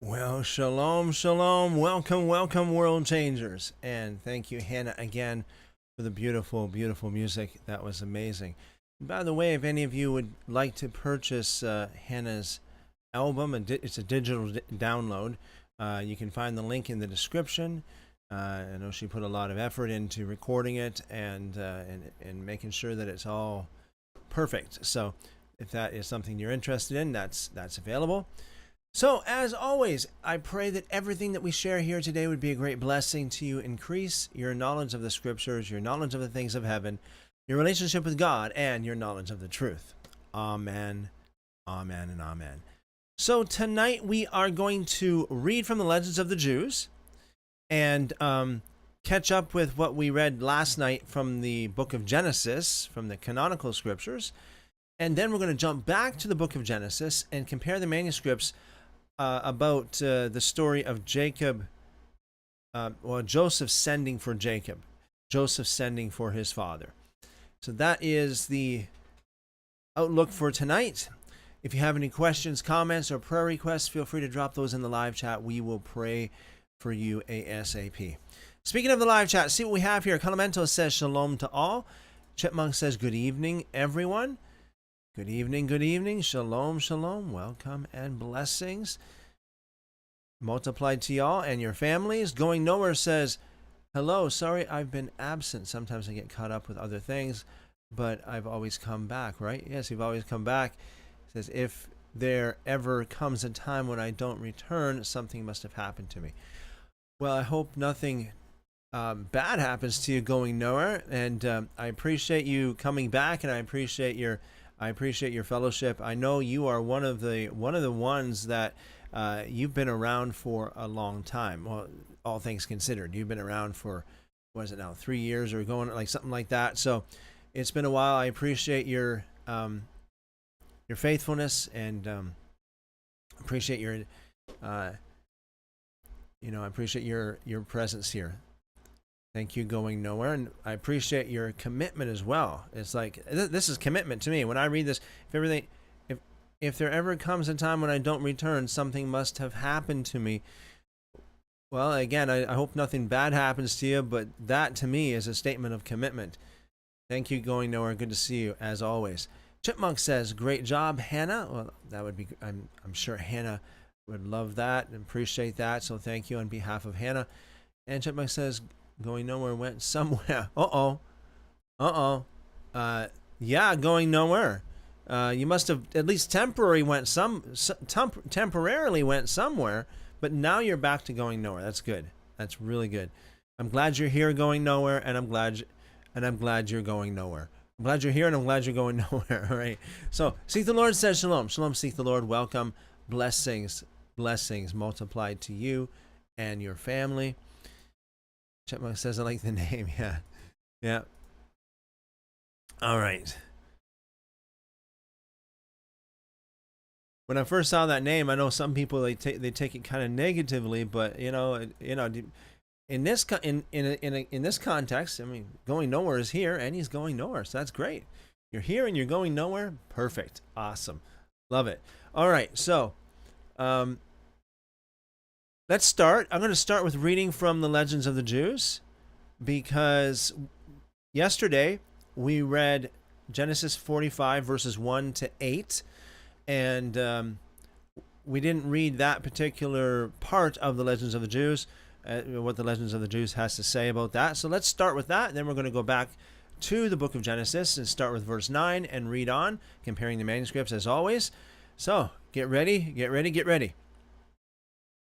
Well, shalom, shalom. Welcome, welcome, world changers. And thank you, Hannah, again for the beautiful, beautiful music. That was amazing. By the way, if any of you would like to purchase Hannah's album, it's a digital download. You can find the link in the description. I know she put a lot of effort into recording it and making sure that it's all perfect. So if that is something you're interested in, that's available. So, as always, I pray that everything that we share here today would be a great blessing to you, increase your knowledge of the scriptures, your knowledge of the things of heaven, your relationship with God, and your knowledge of the truth. Amen, amen, and amen. So, tonight we are going to read from the Legends of the Jews and catch up with what we read last night from the book of Genesis, from the canonical scriptures. And then we're going to jump back to the book of Genesis and compare the manuscripts about the story of Jacob, Joseph sending for Jacob, Joseph sending for his father. So that is the outlook for tonight. If you have any questions, comments, or prayer requests, feel free to drop those in the live chat. We will pray for you ASAP. Speaking of the live chat, see what we have here. Calamento says shalom to all. Chipmunk says good evening, everyone. Good evening, good evening. Shalom, shalom. Welcome and blessings multiplied to y'all and your families. Going Nowhere says, hello, sorry I've been absent. Sometimes I get caught up with other things, but I've always come back, right? Yes, you've always come back. It says, if there ever comes a time when I don't return, something must have happened to me. Well, I hope nothing bad happens to you, Going Nowhere. And I appreciate you coming back, and I appreciate your fellowship. I know you are one of the ones that you've been around for a long time. Well, all things considered, you've been around for, what is it now, 3 years or going like something like that. So it's been a while. I appreciate your faithfulness and appreciate your I appreciate your presence here. Thank you, Going Nowhere, and I appreciate your commitment as well. It's like this is commitment to me. When I read this, if there ever comes a time when I don't return, something must have happened to me. Well, again, I hope nothing bad happens to you, but that to me is a statement of commitment. Thank you, Going Nowhere. Good to see you as always. Chipmunk says, "Great job, Hannah." Well, that would be. I'm sure Hannah would love that and appreciate that. So thank you on behalf of Hannah. And Chipmunk says, Going Nowhere went somewhere. Yeah, Going Nowhere. You must have at least temporarily went somewhere, but now you're back to Going Nowhere. That's good. That's really good. I'm glad you're here, Going Nowhere, and I'm glad you're going nowhere. I'm glad you're here, and I'm glad you're going nowhere. All right. So, Seek the Lord says shalom. Shalom, Seek the Lord. Welcome. Blessings multiplied to you and your family. Chipmunk says, I like the name. Yeah. All right. When I first saw that name, I know some people they take it kind of negatively, but in this context, I mean, Going Nowhere is here, and he's going nowhere, so that's great. You're here and you're going nowhere. Perfect. Awesome. Love it. All right. So, let's start. I'm going to start with reading from the Legends of the Jews, because yesterday we read Genesis 45 verses 1 to 8, and we didn't read that particular part of the Legends of the Jews, what the Legends of the Jews has to say about that. So let's start with that, and then we're going to go back to the book of Genesis and start with verse 9 and read on, comparing the manuscripts as always. So get ready.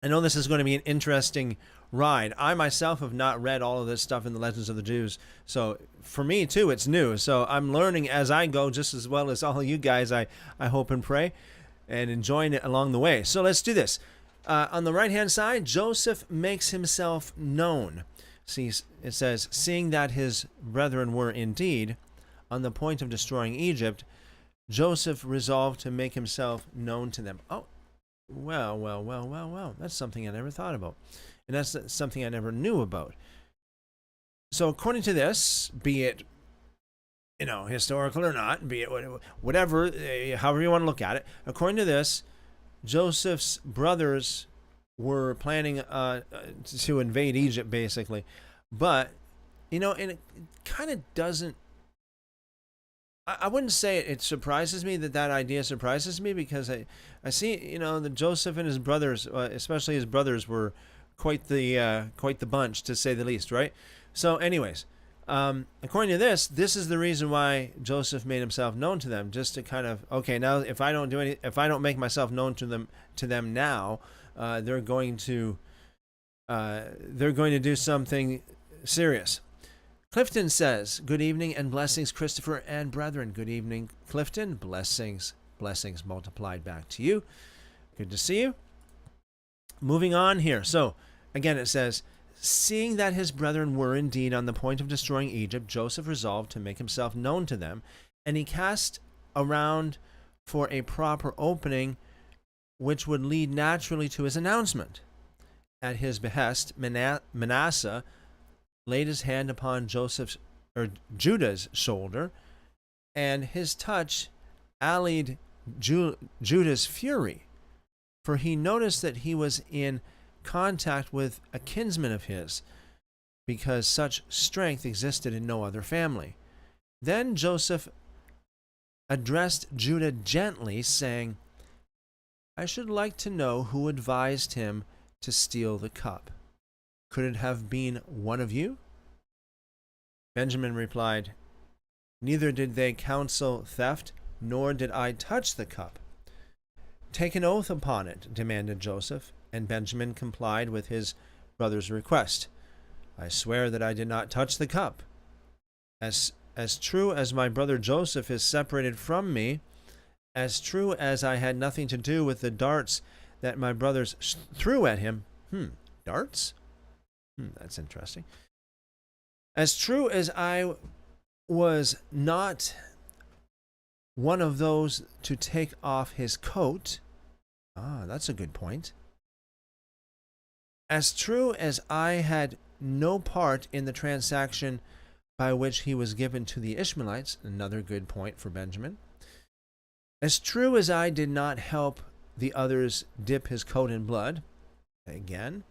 I know this is going to be an interesting ride. I myself have not read all of this stuff in the Legends of the Jews, so for me too, it's new. So I'm learning as I go, just as well as all of you guys, I hope and pray, and enjoying it along the way. So let's do this. On the right-hand side, Joseph makes himself known. See, it says, seeing that his brethren were indeed on the point of destroying Egypt, Joseph resolved to make himself known to them. Oh, well. That's something I never thought about. And that's something I never knew about. So according to this, be it, historical or not, be it whatever, however you want to look at it, according to this, Joseph's brothers were planning to invade Egypt, basically. But, and it kind of doesn't. I wouldn't say it surprises me that idea surprises me, because I see, that Joseph and his brothers, especially his brothers, were quite the bunch, to say the least, right? So, anyways, according to this is the reason why Joseph made himself known to them, just to kind of, okay, now if I don't make myself known to them now, they're going to do something serious. Clifton says, good evening and blessings, Christopher and brethren. Good evening, Clifton. Blessings multiplied back to you. Good to see you. Moving on here. So, again, it says, seeing that his brethren were indeed on the point of destroying Egypt, Joseph resolved to make himself known to them, and he cast around for a proper opening which would lead naturally to his announcement. At his behest, Manasseh laid his hand upon Judah's shoulder, and his touch allayed Judah's fury, for he noticed that he was in contact with a kinsman of his, because such strength existed in no other family. Then Joseph addressed Judah gently, saying, I should like to know who advised him to steal the cup. Could it have been one of you? Benjamin replied, neither did they counsel theft, nor did I touch the cup. Take an oath upon it, demanded Joseph, and Benjamin complied with his brother's request. I swear that I did not touch the cup. As true as my brother Joseph is separated from me, as true as I had nothing to do with the darts that my brothers threw at him. Darts? That's interesting. As true as I was not one of those to take off his coat. That's a good point. As true as I had no part in the transaction by which he was given to the Ishmaelites. Another good point for Benjamin. As true as I did not help the others dip his coat in blood. Again.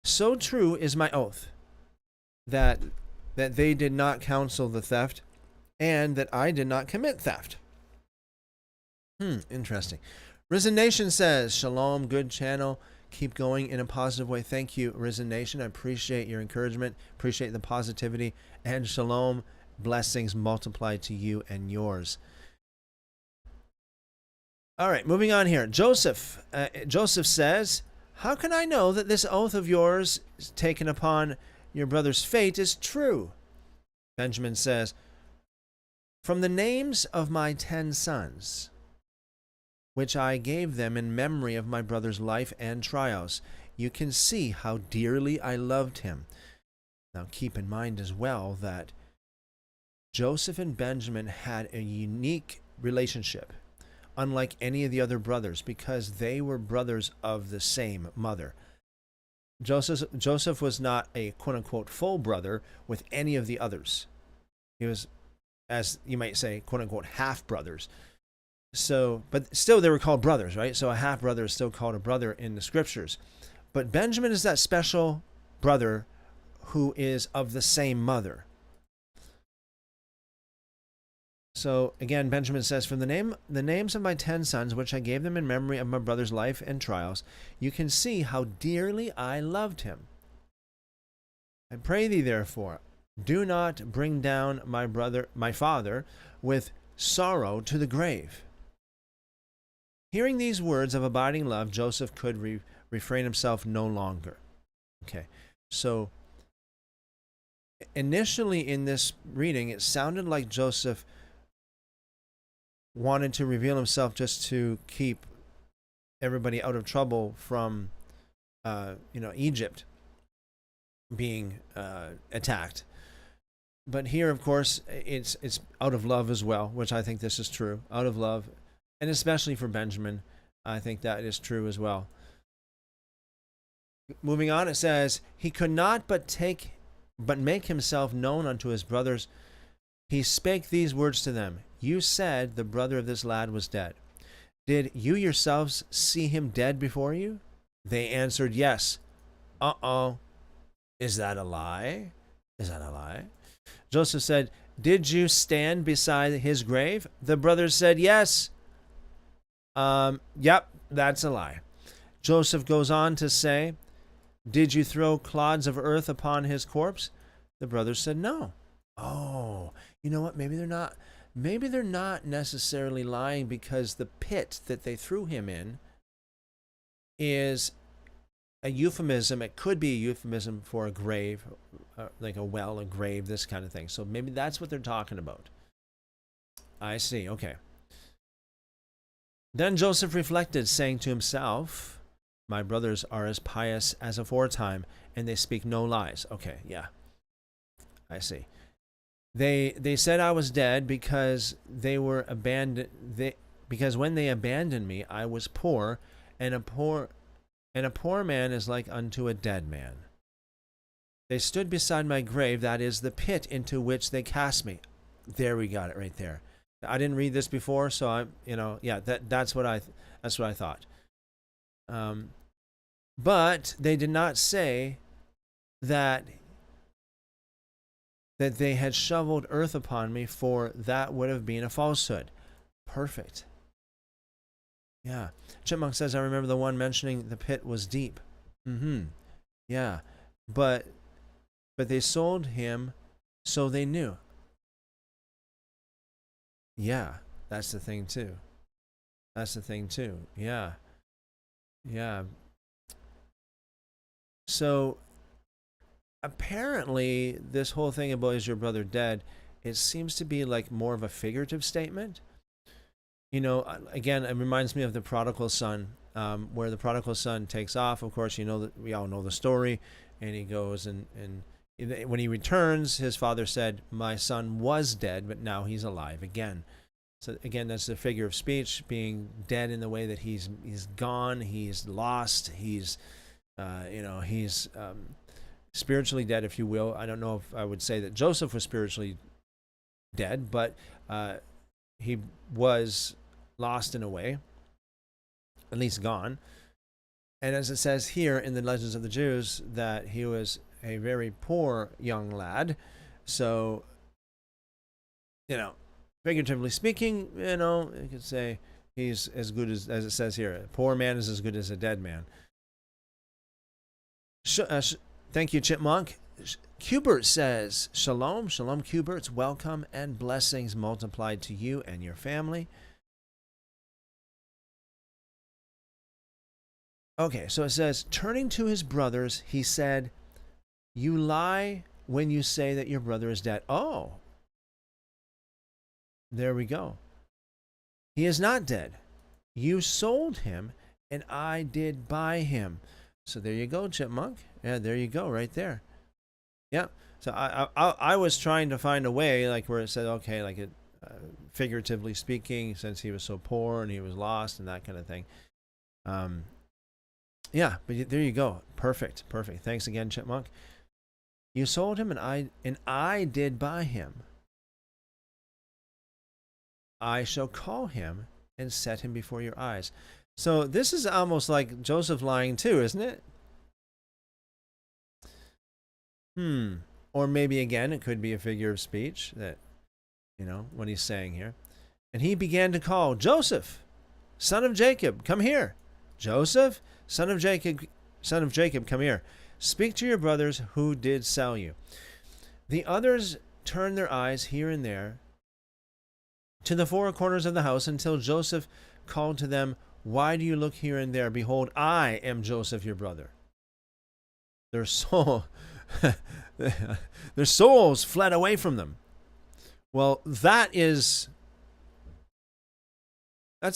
So true is my oath that they did not counsel the theft, and that I did not commit theft. Interesting. Risen Nation says, Shalom, good channel. Keep going in a positive way. Thank you, Risen Nation. I appreciate your encouragement, appreciate the positivity, and shalom, blessings multiplied to you and yours. All right, moving on here. Joseph says, how can I know that this oath of yours taken upon your brother's fate is true? Benjamin says, from the names of my 10 sons, which I gave them in memory of my brother's life and trials, you can see how dearly I loved him. Now keep in mind as well that Joseph and Benjamin had a unique relationship, unlike any of the other brothers, because they were brothers of the same mother. Joseph was not a quote-unquote full brother with any of the others. He was, as you might say, quote-unquote half brothers. So, but still they were called brothers, right? So a half brother is still called a brother in the scriptures. But Benjamin is that special brother who is of the same mother. So again, Benjamin says, from the names of my 10 sons, which I gave them in memory of my brother's life and trials, you can see how dearly I loved him. I pray thee, therefore, do not bring down my father, with sorrow to the grave. Hearing these words of abiding love, Joseph could refrain himself no longer. Okay, so initially in this reading, it sounded like Joseph wanted to reveal himself just to keep everybody out of trouble from, Egypt being attacked. But here, of course, it's out of love as well, which I think this is true. Out of love, and especially for Benjamin, I think that is true as well. Moving on, it says, he could not but make himself known unto his brothers. He spake these words to them. You said the brother of this lad was dead. Did you yourselves see him dead before you? They answered, yes. Uh-oh. Is that a lie? Is that a lie? Joseph said, did you stand beside his grave? The brothers said, yes. Yep, that's a lie. Joseph goes on to say, did you throw clods of earth upon his corpse? The brothers said, no. Oh, you know what? Maybe they're not necessarily lying, because the pit that they threw him in is a euphemism. It could be a euphemism for a grave, like a well, a grave, this kind of thing. So maybe that's what they're talking about. I see. Okay. Then Joseph reflected, saying to himself, my brothers are as pious as aforetime, and they speak no lies. Okay, yeah. I see. They said I was dead because they were abandoned. Because when they abandoned me, I was poor, and a poor man is like unto a dead man. They stood beside my grave, that is the pit into which they cast me. There, we got it right there. I didn't read this before, so that's what I thought. But they did not say that they had shoveled earth upon me, for that would have been a falsehood. Perfect. Yeah. Chipmunk says, I remember the one mentioning the pit was deep. Yeah. But they sold him, so they knew. Yeah, that's the thing too. Yeah. Yeah. So apparently this whole thing about is your brother dead, it seems to be like more of a figurative statement. You know, again, it reminds me of the prodigal son, where the prodigal son takes off. Of course, we all know the story, and he goes and when he returns, his father said, my son was dead, but now he's alive again. So again, that's a figure of speech, being dead in the way that he's gone, he's lost, he's spiritually dead, if you will. I don't know if I would say that Joseph was spiritually dead, but he was lost in a way, at least gone. And as it says here in the Legends of the Jews, that he was a very poor young lad. So, figuratively speaking, you could say he's as good as it says here. A poor man is as good as a dead man. Thank you, Chipmunk. Cubert says, Shalom, Shalom, Cuberts, welcome and blessings multiplied to you and your family. Okay, so it says, turning to his brothers, he said, you lie when you say that your brother is dead. Oh, there we go. He is not dead. You sold him, and I did buy him. So there you go, Chipmunk. Yeah, there you go, right there. Yeah. So I was trying to find a way, like where it said, okay, like it, figuratively speaking, since he was so poor and he was lost and that kind of thing. Yeah, but there you go. Perfect. Thanks again, Chipmunk. You sold him, and I did buy him. I shall call him and set him before your eyes. So this is almost like Joseph lying too, isn't it? Or maybe again, it could be a figure of speech that, what he's saying here. And he began to call, Joseph, son of Jacob, come here. Joseph, son of Jacob, come here. Speak to your brothers who did sell you. The others turned their eyes here and there to the four corners of the house until Joseph called to them, why do you look here and there? Behold, I am Joseph, your brother. Their souls fled away from them. Well, that's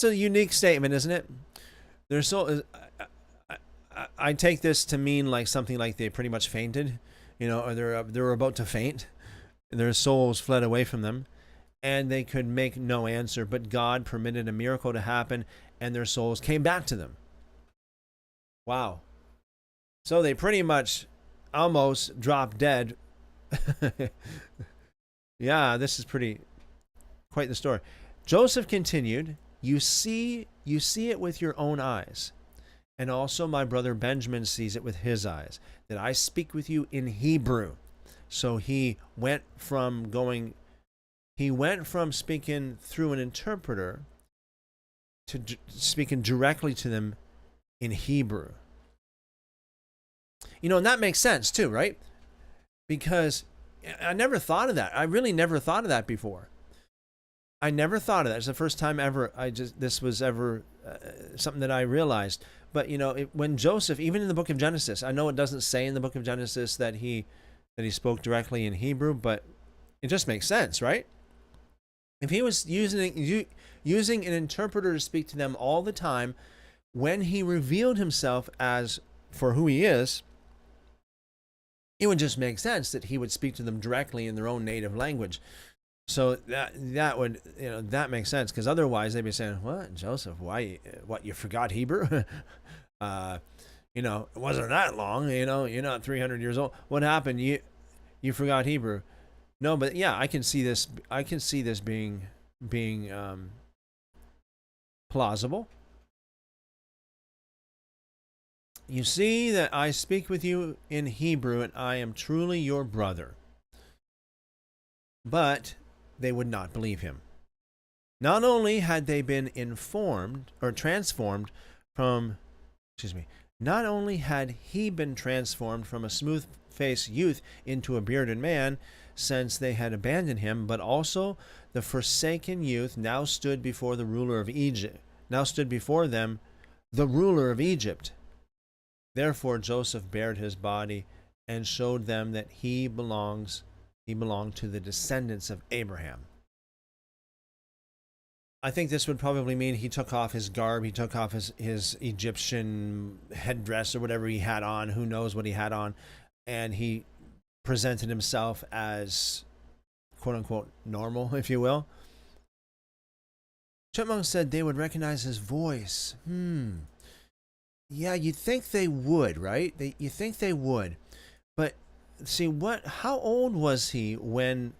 a unique statement, isn't it? Their soul. I take this to mean like something like they pretty much fainted, or they're about to faint. Their souls fled away from them, and they could make no answer. But God permitted a miracle to happen, and their souls came back to them. Wow. So they pretty much almost dropped dead. Yeah, this is quite the story. Joseph continued, you see it with your own eyes. And also my brother Benjamin sees it with his eyes, that I speak with you in Hebrew. So he went from speaking through an interpreter to speaking directly to them in Hebrew. And that makes sense too, right? Because I never thought of that. I really never thought of that before. I never thought of that. It's the first time ever this was ever something that I realized. But when Joseph, even in the book of Genesis, I know it doesn't say in the book of Genesis that he spoke directly in Hebrew, but it just makes sense, right? If he was using an interpreter to speak to them all the time, when he revealed himself as for who he is, it would just make sense that he would speak to them directly in their own native language. So that would that makes sense, because otherwise they'd be saying, "What, Joseph? Why? What? You forgot Hebrew? It wasn't that long. You're not 300 years old. What happened? You forgot Hebrew?" No, but yeah, I can see this. I can see this being plausible. You see that I speak with you in Hebrew, and I am truly your brother. But they would not believe him. Not only had they been informed or transformed from, not only had he been transformed from a smooth-faced youth into a bearded man, since they had abandoned him, but also the forsaken youth now stood before the ruler of Egypt. Now stood before them the ruler of Egypt. Therefore Joseph bared his body and showed them that he belonged to the descendants of Abraham. I think this would probably mean he took off his garb, he took off his Egyptian headdress or whatever he had on, who knows what he had on, and he presented himself as quote-unquote normal, if you will. Chipmunk said they would recognize his voice. Yeah, you'd think they would, right? You think they would. But see, how old was he when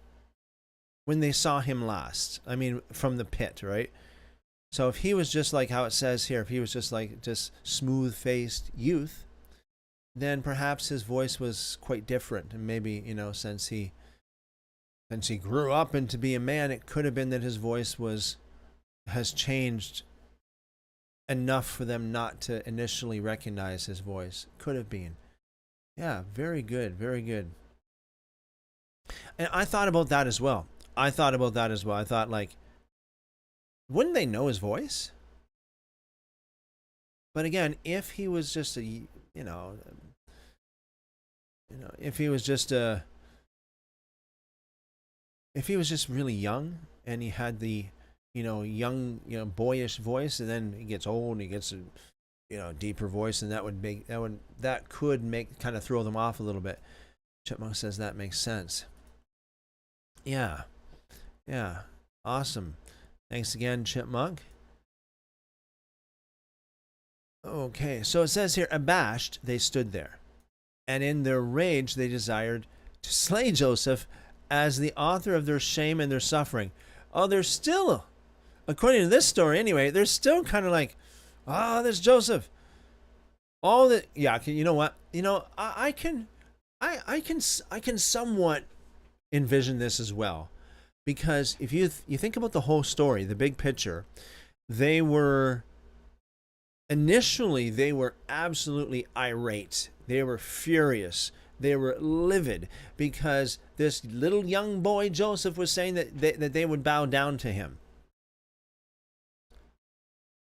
they saw him last? I mean, from the pit, right? So if he was just like how it says here, if he was just smooth-faced youth, then perhaps his voice was quite different. And maybe, since he grew up and to be a man, it could have been that his voice has changed enough for them not to initially recognize his voice. Could have been. Yeah, very good, very good. And I thought about that as well. I thought, wouldn't they know his voice? But again, if he was just if he was just really young and he had the young boyish voice, and then he gets old and he gets a deeper voice, and that could kind of throw them off a little bit. Chipmunk says that makes sense. Yeah, awesome. Thanks again, Chipmunk. Okay, so it says here, abashed they stood there, and in their rage they desired to slay Joseph as the author of their shame and their suffering. Oh, they're still, according to this story anyway, they're still kind of like, there's Joseph. All that, yeah. You know what? I can somewhat envision this as well, because if you think about the whole story, the big picture, they were absolutely irate. They were furious. They were livid because this little young boy Joseph was saying that they would bow down to him.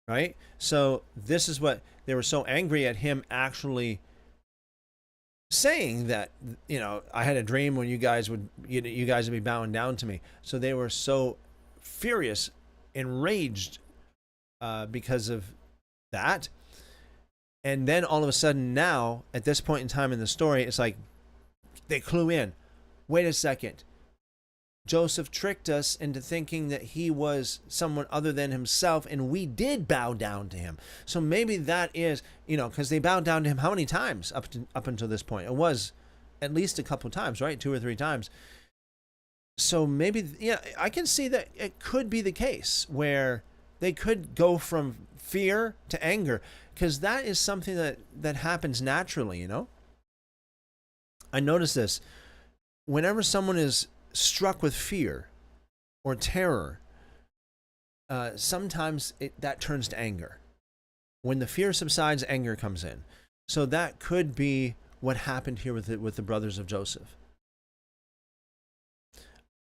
Right? So this is what they were so angry at him actually saying, that I had a dream when you guys would be bowing down to me. So they were so furious, enraged because of that. And then all of a sudden now, at this point in time in the story, it's like they clue in. Wait a second. Joseph tricked us into thinking that he was someone other than himself, and we did bow down to him. So maybe that is, because they bowed down to him how many times up until this point? It was at least a couple times, right? 2 or 3 times. So maybe, I can see that it could be the case where they could go from fear to anger, because that is something that happens naturally, you know. I notice this whenever someone is struck with fear or terror, sometimes that turns to anger. When the fear subsides, anger comes in. So that could be what happened here with the brothers of Joseph.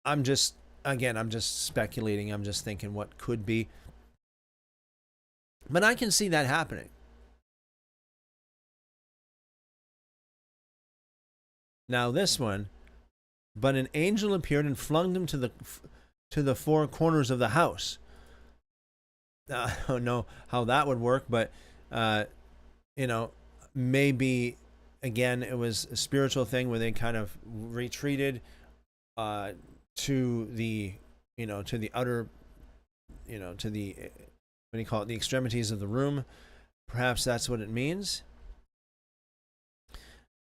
I'm just speculating. I'm just thinking what could be. But I can see that happening. Now this one, but an angel appeared and flung them to the four corners of the house. I don't know how that would work, but maybe again it was a spiritual thing where they kind of retreated to the outer, to the, what do you call it, the extremities of the room. Perhaps that's what it means.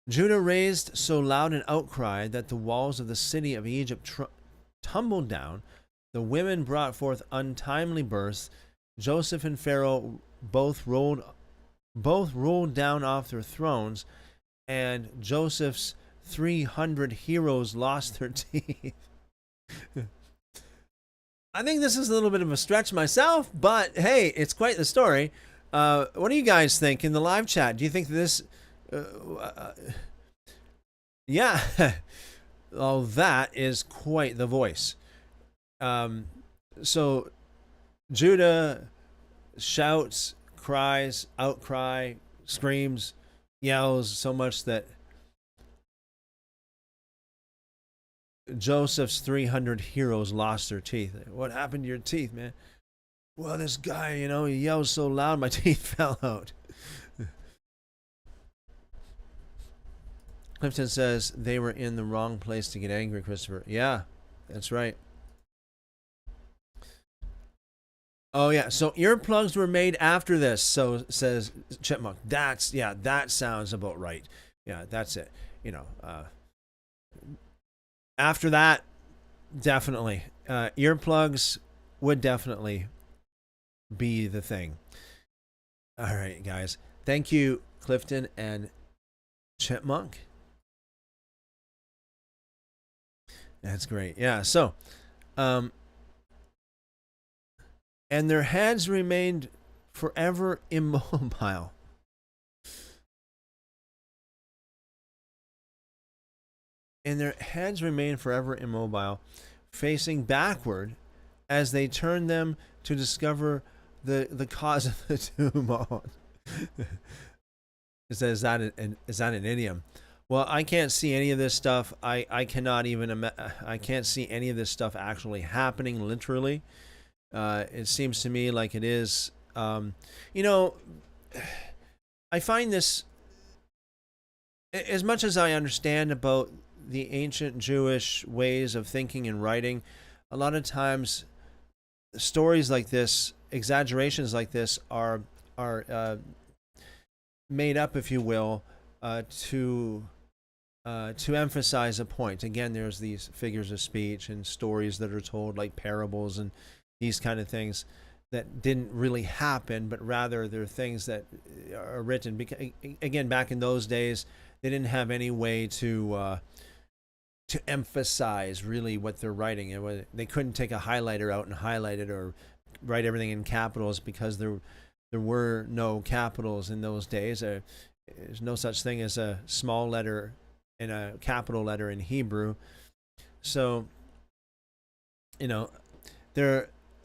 Judah raised so loud an outcry that the walls of the city of Egypt tumbled down. The women brought forth untimely births. Joseph and Pharaoh both rolled down off their thrones, and Joseph's 300 heroes lost their teeth. I think this is a little bit of a stretch myself, but hey, it's quite the story. What do you guys think in the live chat? Do you think this... yeah. Oh, that is quite the voice. So Judah shouts, cries, outcry, screams, yells so much that Joseph's 300 heroes lost their teeth. What happened to your teeth, man? Well, this guy, he yells so loud my teeth fell out. Clifton says they were in the wrong place to get angry, Christopher. Yeah, that's right. Oh, yeah. So earplugs were made after this. So says Chipmunk. That sounds about right. Yeah, that's it. After that, definitely. Earplugs would definitely be the thing. All right, guys. Thank you, Clifton and Chipmunk. That's great. Yeah. So, and their heads remained forever immobile. And their heads remained forever immobile, facing backward as they turned them to discover the cause of the tumult. Is that an idiom? Well, I can't see any of this stuff. I can't see any of this stuff actually happening literally. It seems to me like it is. I find this, as much as I understand about the ancient Jewish ways of thinking and writing, a lot of times stories like this, exaggerations like this, are made up, if you will, to emphasize a point. Again, there's these figures of speech and stories that are told, like parables and these kind of things that didn't really happen, but rather they're things that are written. Because, again, back in those days, they didn't have any way to emphasize really what they're writing. They couldn't take a highlighter out and highlight it or write everything in capitals because there were no capitals in those days. There's no such thing as a small letter and a capital letter in Hebrew. So,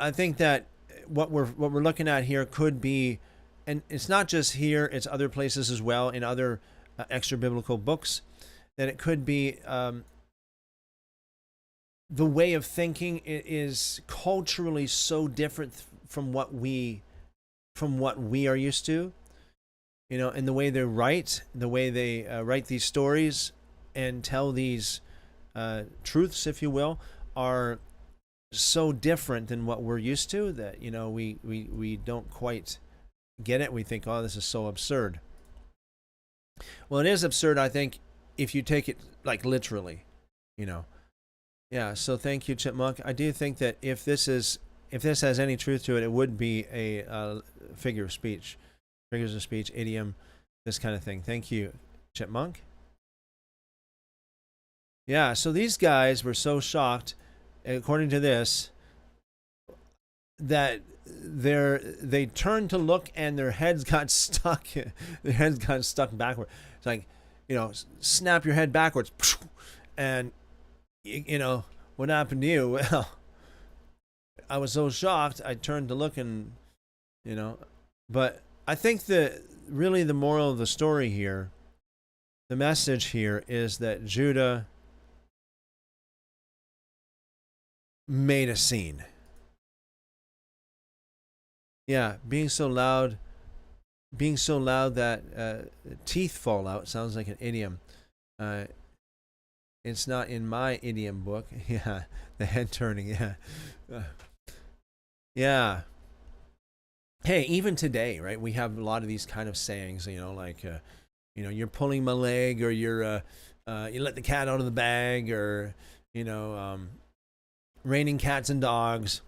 I think that what we're looking at here could be, and it's not just here, it's other places as well, in other extra biblical books, that it could be the way of thinking is culturally so different from what we are used to, and the way they write, write these stories and tell these truths, if you will, are so different than what we're used to that we don't quite get it. We think, oh, this is so absurd. Well, it is absurd, I think, if you take it like literally. Yeah, so thank you, Chipmunk. I do think that if this is if this has any truth to it, it would be a figure of speech, figures of speech, idiom, this kind of thing. Thank you, Chipmunk. Yeah, so these guys were so shocked, according to this, that they turned to look and their heads got stuck. Their heads got stuck backward. It's like, snap your head backwards, and what happened to you? Well, I was so shocked, I turned to look and, but I think that really the moral of the story here, the message here is that Judah made a scene. Yeah, being so loud that teeth fall out sounds like an idiom. It's not in my idiom book. Yeah, the head turning. Yeah. Yeah. Hey, even today, right? We have a lot of these kind of sayings, like, you're pulling my leg, or you let the cat out of the bag, or, raining cats and dogs.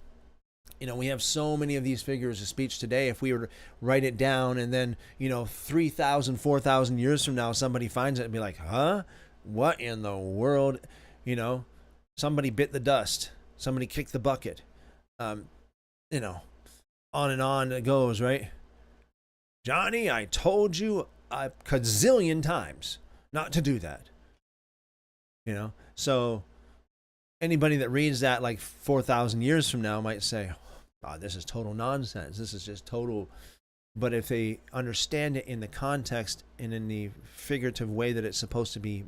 We have so many of these figures of speech today. If we were to write it down and then, 3,000, 4,000 years from now, somebody finds it and be like, huh? What in the world? Somebody bit the dust. Somebody kicked the bucket. On and on it goes, right? Johnny, I told you a gazillion times not to do that. So anybody that reads that like 4,000 years from now might say, oh, this is total nonsense. This is just total. But if they understand it in the context and in the figurative way that it's supposed to be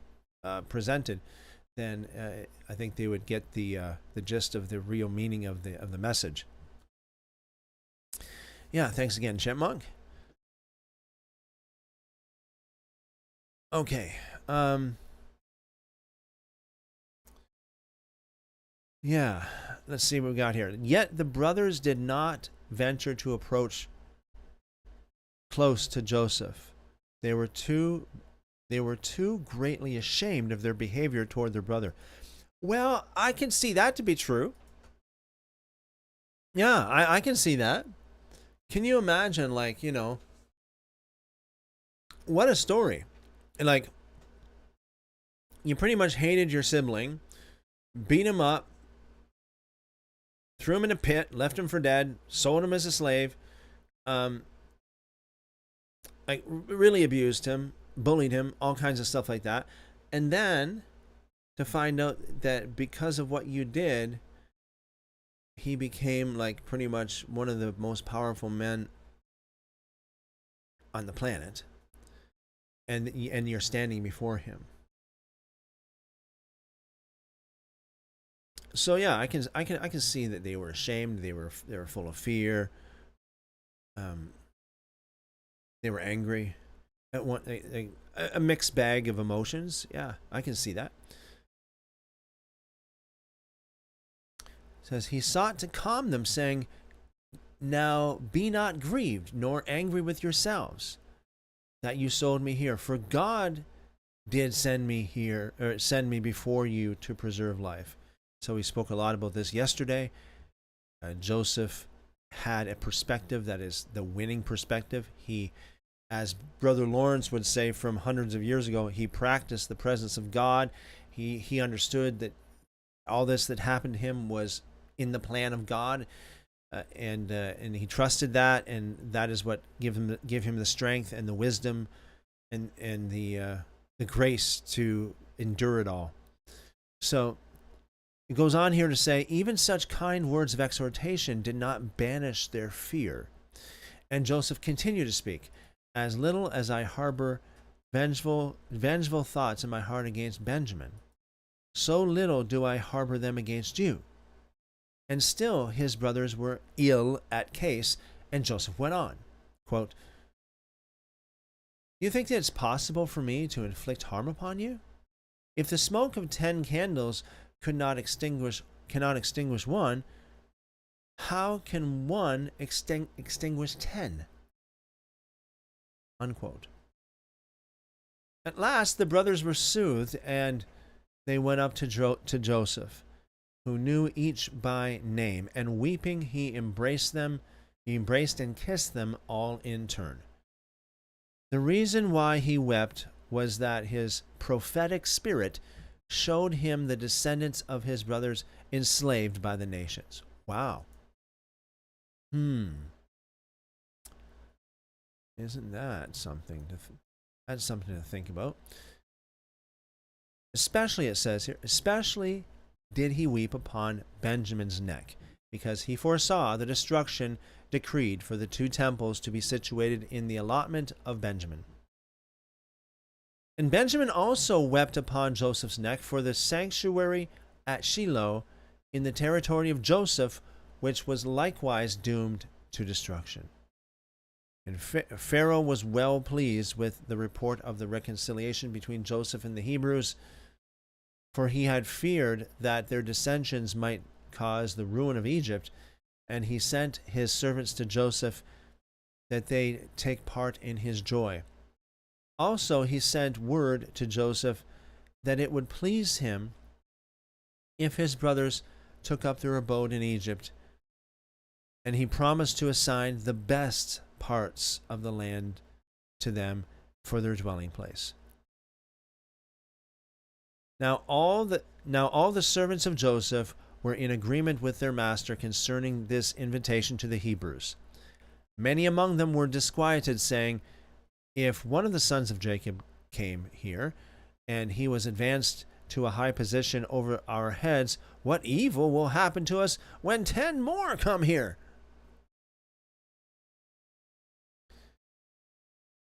presented, then I think they would get the gist of the real meaning of the message. Yeah, thanks again, Chipmunk. Okay. Yeah, let's see what we got here. Yet the brothers did not venture to approach close to Joseph. They were too greatly ashamed of their behavior toward their brother. Well, I can see that to be true. Yeah, I can see that. Can you imagine, like, what a story. Like, you pretty much hated your sibling, beat him up, threw him in a pit, left him for dead, sold him as a slave, like really abused him, bullied him, all kinds of stuff like that. And then to find out that because of what you did, he became like pretty much one of the most powerful men on the planet, and you're standing before him. So yeah, I can see that they were ashamed. They were full of fear. They were angry. A mixed bag of emotions. Yeah, I can see that. It says he sought to calm them, saying, "Now be not grieved, nor angry with yourselves, that you sold me here. For God did send me here, or send me before you to preserve life." So we spoke a lot about this yesterday. Joseph had a perspective that is the winning perspective. He, as Brother Lawrence would say from hundreds of years ago, he practiced the presence of God. He understood that all this that happened to him was in the plan of God, and he trusted that, and that is what give him the strength and the wisdom and the grace to endure it all. So it goes on here to say, even such kind words of exhortation did not banish their fear. And Joseph continued to speak, "As little as I harbor vengeful thoughts in my heart against Benjamin, so little do I harbor them against you." And still his brothers were ill at case, and Joseph went on, quote, "You think that it's possible for me to inflict harm upon you? If the smoke of 10 candles cannot extinguish one, how can one extinguish 10? Unquote. At last the brothers were soothed, and they went up to Joseph. who knew each by name, and weeping he embraced them. He embraced and kissed them all in turn. The reason why he wept was that his prophetic spirit showed him the descendants of his brothers enslaved by the nations. Wow. Isn't that something that's something to think about? Especially, it says here, especially did he weep upon Benjamin's neck, because he foresaw the destruction decreed for the 2 temples to be situated in the allotment of Benjamin. And Benjamin also wept upon Joseph's neck for the sanctuary at Shiloh in the territory of Joseph, which was likewise doomed to destruction. And Pharaoh was well pleased with the report of the reconciliation between Joseph and the Hebrews, for he had feared that their dissensions might cause the ruin of Egypt, and he sent his servants to Joseph that they take part in his joy. Also, he sent word to Joseph that it would please him if his brothers took up their abode in Egypt, and he promised to assign the best parts of the land to them for their dwelling place. Now all the servants of Joseph were in agreement with their master concerning this invitation to the Hebrews. Many among them were disquieted, saying, "If one of the sons of Jacob came here, and he was advanced to a high position over our heads, what evil will happen to us when 10 more come here?"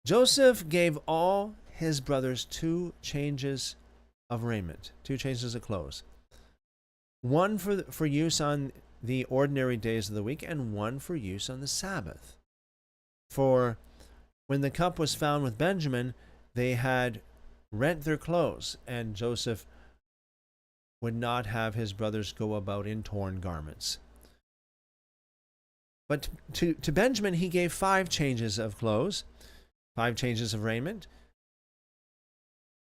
Joseph gave all his brothers 2 changes of raiment, 2 changes of clothes. One for use on the ordinary days of the week, and one for use on the Sabbath. For when the cup was found with Benjamin, they had rent their clothes, and Joseph would not have his brothers go about in torn garments. But to Benjamin he gave 5 changes of clothes, 5 changes of raiment,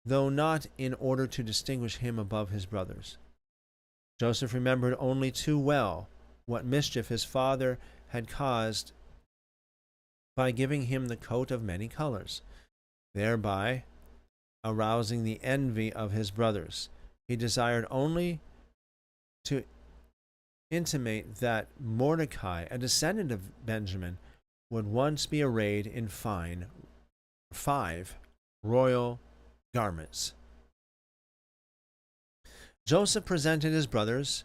though not in order to distinguish him above his brothers. Joseph remembered only too well what mischief his father had caused by giving him the coat of many colors, thereby arousing the envy of his brothers. He desired only to intimate that Mordecai, a descendant of Benjamin, would once be arrayed in 5 royal garments. Joseph presented his brothers,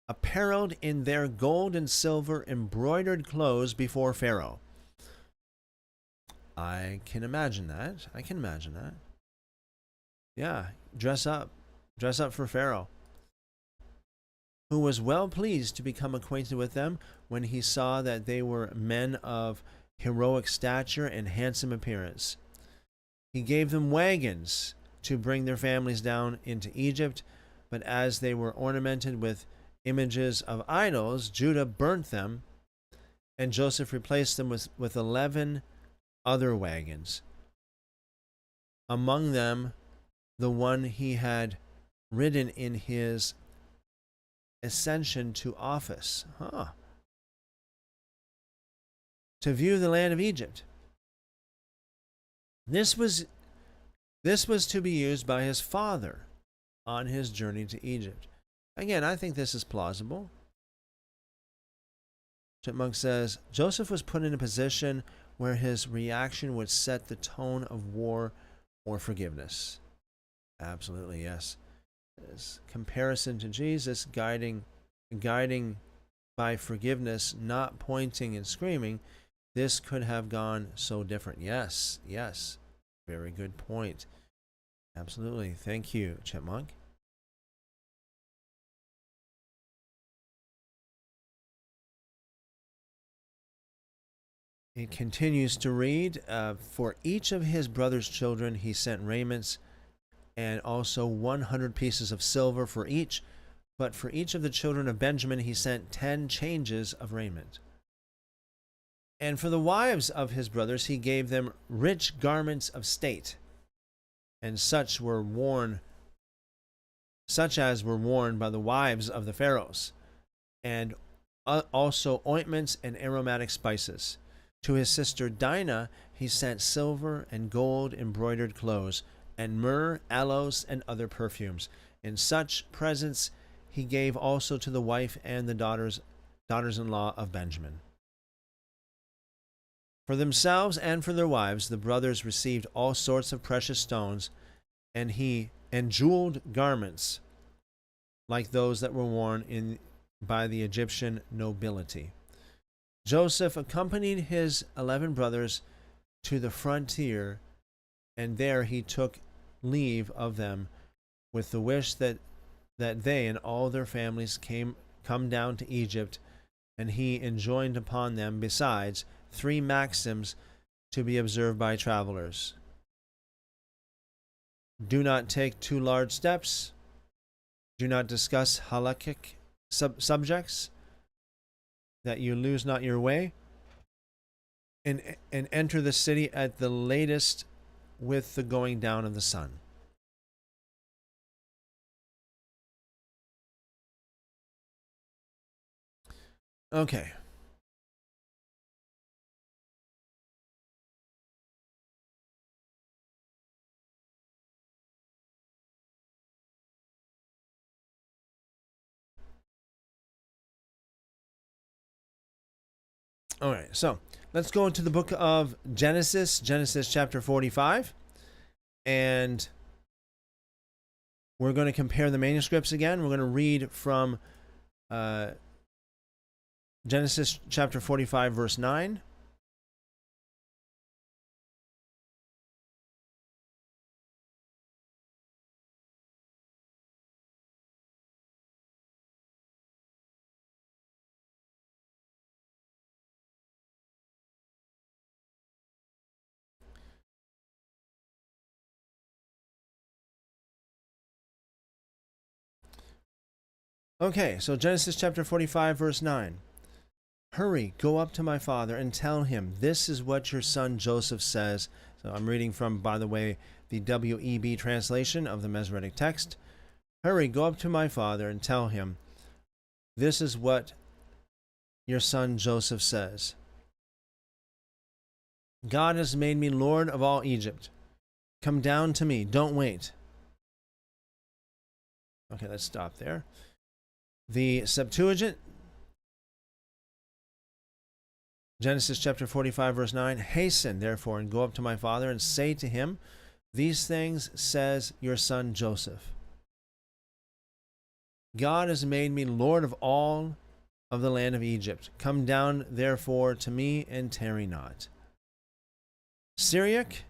apparelled in their gold and silver embroidered clothes, before Pharaoh. I can imagine that. Yeah, dress up for Pharaoh, who was well pleased to become acquainted with them when he saw that they were men of heroic stature and handsome appearance. He gave them wagons to bring their families down into Egypt, but as they were ornamented with images of idols, Judah burnt them, and Joseph replaced them with 11 other wagons, among them the one he had ridden in his ascension to office, to view the land of Egypt. This was to be used by his father on his journey to Egypt. Again, I think this is plausible. Chipmunk says, Joseph was put in a position where his reaction would set the tone of war or forgiveness. Absolutely, yes. This comparison to Jesus, guiding by forgiveness, not pointing and screaming, this could have gone so different. Yes. Very good point. Absolutely. Thank you, Chipmunk. It continues to read, for each of his brother's children he sent raiments, and also 100 pieces of silver for each. But for each of the children of Benjamin he sent 10 changes of raiment. And for the wives of his brothers he gave them rich garments of state, and such were worn such as were worn by the wives of the pharaohs, and also ointments and aromatic spices. To his sister Dinah he sent silver and gold embroidered clothes, and myrrh, aloes, and other perfumes. In such presents he gave also to the wife and the daughters-in-law of Benjamin. For themselves and for their wives the brothers received all sorts of precious stones and jeweled garments like those that were worn by the Egyptian nobility. Joseph accompanied his 11 brothers to the frontier, and there he took leave of them with the wish that they and all their families come down to Egypt, and he enjoined upon them besides 3 maxims to be observed by travelers. Do not take too large steps. Do not discuss halakhic subjects, that you lose not your way, and enter the city at the latest with the going down of the sun. Okay. All right, so let's go into the book of Genesis chapter 45, and we're going to compare the manuscripts again. We're going to read from Genesis chapter 45, verse 9. Okay, so Genesis chapter 45, verse 9. Hurry, go up to my father and tell him, this is what your son Joseph says. So I'm reading from, by the way, the WEB translation of the Masoretic text. Hurry, go up to my father and tell him, this is what your son Joseph says. God has made me Lord of all Egypt. Come down to me, don't wait. Okay, let's stop there. The Septuagint, Genesis chapter 45, verse 9, hasten, therefore, and go up to my father and say to him, these things says your son Joseph. God has made me Lord of all of the land of Egypt. Come down, therefore, to me and tarry not. Syriac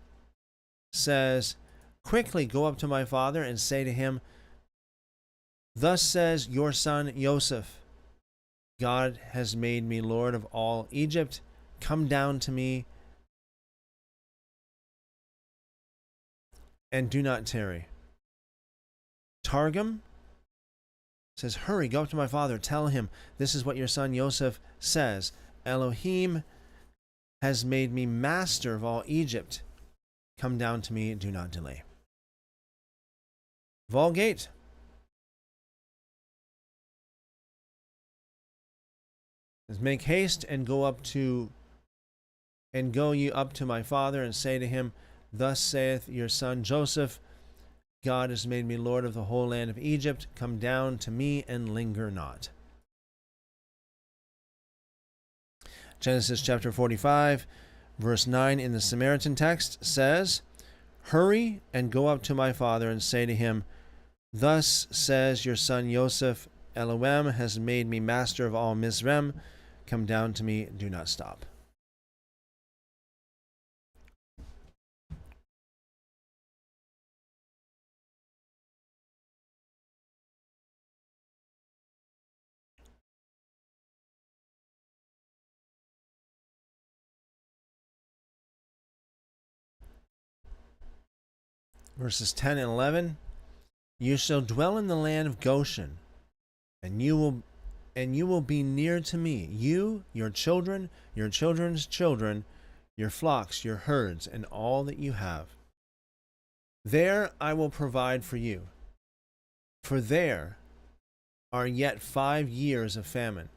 says, quickly go up to my father and say to him, thus says your son Joseph, God has made me Lord of all Egypt. Come down to me and do not tarry. Targum says, hurry, go up to my father, tell him, this is what your son Joseph says. Elohim has made me master of all Egypt. Come down to me, do not delay. Vulgate says, make haste and go ye up to my father and say to him, thus saith your son Joseph, God has made me Lord of the whole land of Egypt. Come down to me and linger not. Genesis chapter 45, verse 9 in the Samaritan text says, hurry and go up to my father and say to him, thus says your son Joseph, Elohim has made me master of all Mizraim. Come down to me, do not stop. Verses 10 and 11, you shall dwell in the land of Goshen, and you will be near to me, you, your children, your children's children, your flocks, your herds, and all that you have. There I will provide for you. For there are yet 5 years of famine,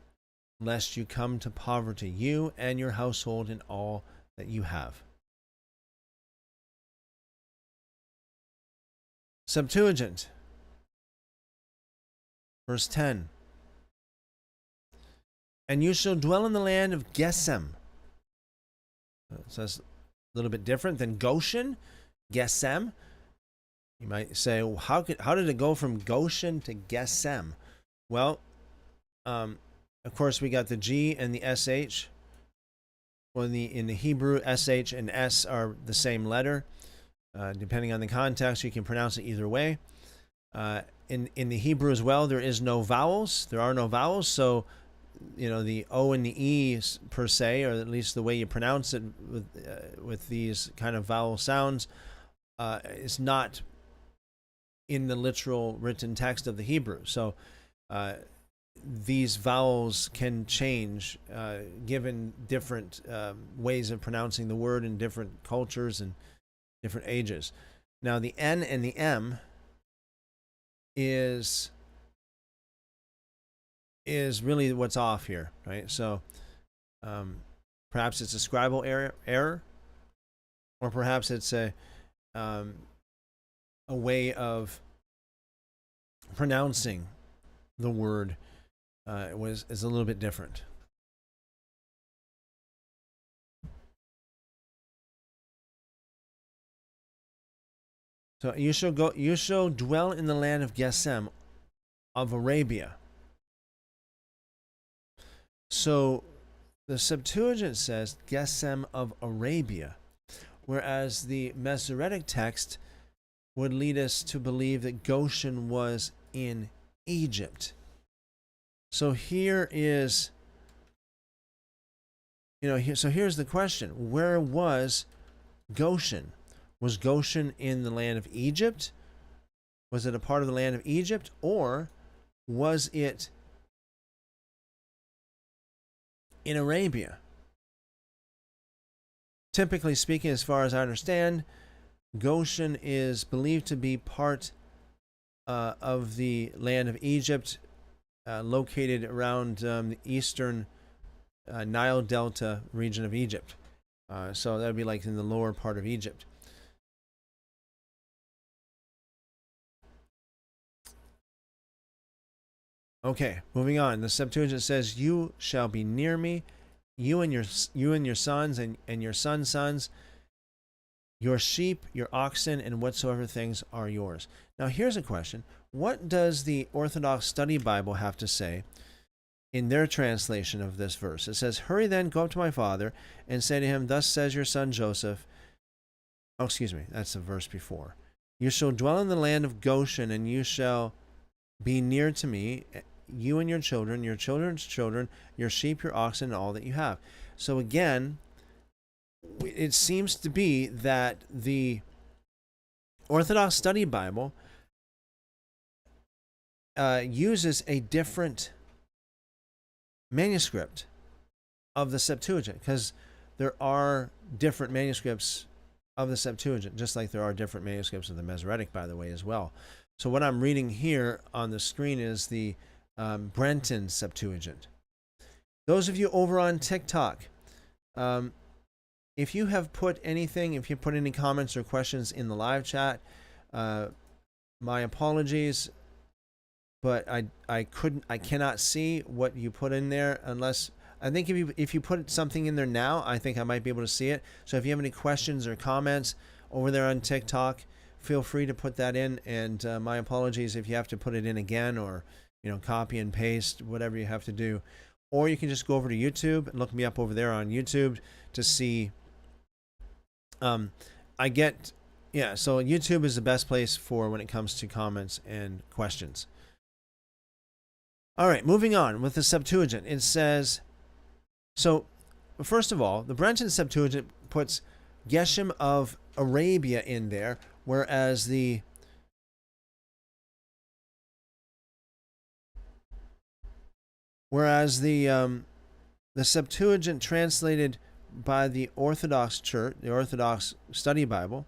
lest you come to poverty, you and your household and all that you have. Septuagint, verse 10. And you shall dwell in the land of Gesem. So that's a little bit different than Goshen, Gesem. You might say, well, how did it go from Goshen to Gesem? Well, of course, we got the G and the SH. Well, in the Hebrew, SH and S are the same letter. Depending on the context, you can pronounce it either way. In the Hebrew as well, there is no vowels. There are no vowels, so the O and the E per se, or at least the way you pronounce it with these kind of vowel sounds, is not in the literal written text of the Hebrew. So these vowels can change given different ways of pronouncing the word in different cultures and different ages. Now the N and the M is really what's off here, right? So perhaps it's a scribal error, or perhaps it's a way of pronouncing the word is a little bit different. So you shall dwell in the land of Gesem of Arabia. So the Septuagint says Gesem of Arabia, whereas the Masoretic text would lead us to believe that Goshen was in Egypt. So here is, so here's the question: where was Goshen? Was Goshen in the land of Egypt? Was it a part of the land of Egypt, or was it in Arabia? Typically speaking, as far as I understand, Goshen is believed to be part of the land of Egypt, located around the eastern Nile Delta region of Egypt. So that would be like in the lower part of Egypt. Okay, moving on. The Septuagint says, "You shall be near me, you and your sons and your sons' sons, your sheep, your oxen, and whatsoever things are yours." Now, here's a question: what does the Orthodox Study Bible have to say in their translation of this verse? It says, "Hurry then, go up to my father, and say to him, Thus says your son Joseph." Oh, excuse me, that's the verse before. "You shall dwell in the land of Goshen, and you shall be near to me, you and your children's children, your sheep, your oxen, and all that you have." So again, it seems to be that the Orthodox Study Bible uses a different manuscript of the Septuagint, because there are different manuscripts of the Septuagint, just like there are different manuscripts of the Masoretic, by the way, as well. So what I'm reading here on the screen is the Brenton Septuagint. Those of you over on TikTok, if you have put anything, if you put any comments or questions in the live chat, my apologies, but I cannot see what you put in there, unless I think if you put something in there now, I think I might be able to see it. So if you have any questions or comments over there on TikTok, feel free to put that in, and my apologies if you have to put it in again, or copy and paste, whatever you have to do. Or you can just go over to YouTube and look me up over there on YouTube to see. So YouTube is the best place for when it comes to comments and questions. All right, moving on with the Septuagint. It says, so first of all, the Brenton Septuagint puts Geshem of Arabia in there, whereas the Septuagint translated by the Orthodox Church, the Orthodox Study Bible,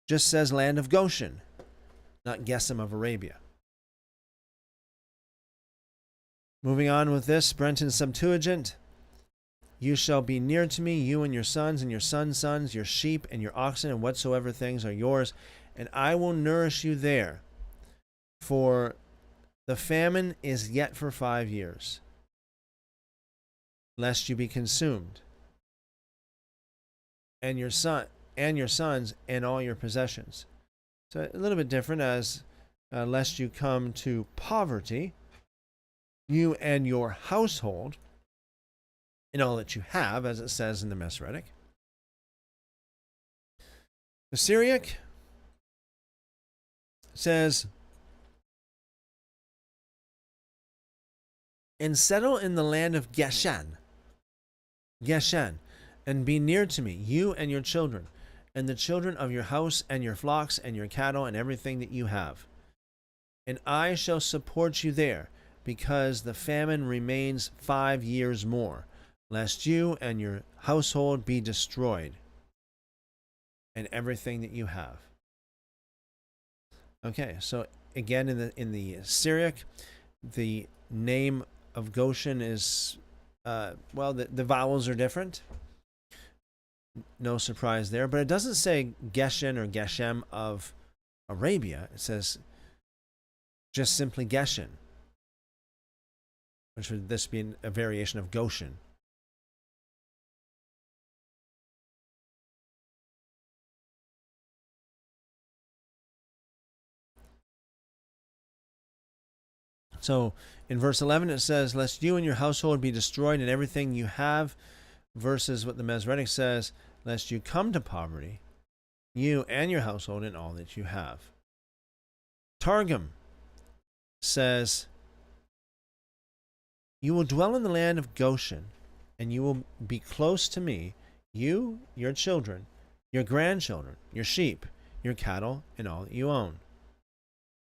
just says land of Goshen, not Gesem of Arabia. Moving on with this, Brenton Septuagint. You shall be near to me, you and your sons and your sons' sons, your sheep and your oxen, and whatsoever things are yours, and I will nourish you there. For the famine is yet for 5 years, lest you be consumed, and your sons and all your possessions. So a little bit different, as lest you come to poverty, you and your household, and all that you have, as it says in the Masoretic. The Syriac says, and settle in the land of Geshan, and be near to me, you and your children, and the children of your house, and your flocks, and your cattle, and everything that you have. And I shall support you there, because the famine remains 5 years more, lest you and your household be destroyed, and everything that you have. Okay, so again, in the Syriac, the name of Goshen is, the vowels are different. No surprise there, but it doesn't say Geshen or Geshem of Arabia. It says just simply Geshen, which would this be a variation of Goshen. So in verse 11 it says, lest you and your household be destroyed and everything you have, versus what the Masoretic says, lest you come to poverty, you and your household and all that you have. Targum says, you will dwell in the land of Goshen, and you will be close to me, you, your children, your grandchildren, your sheep, your cattle, and all that you own.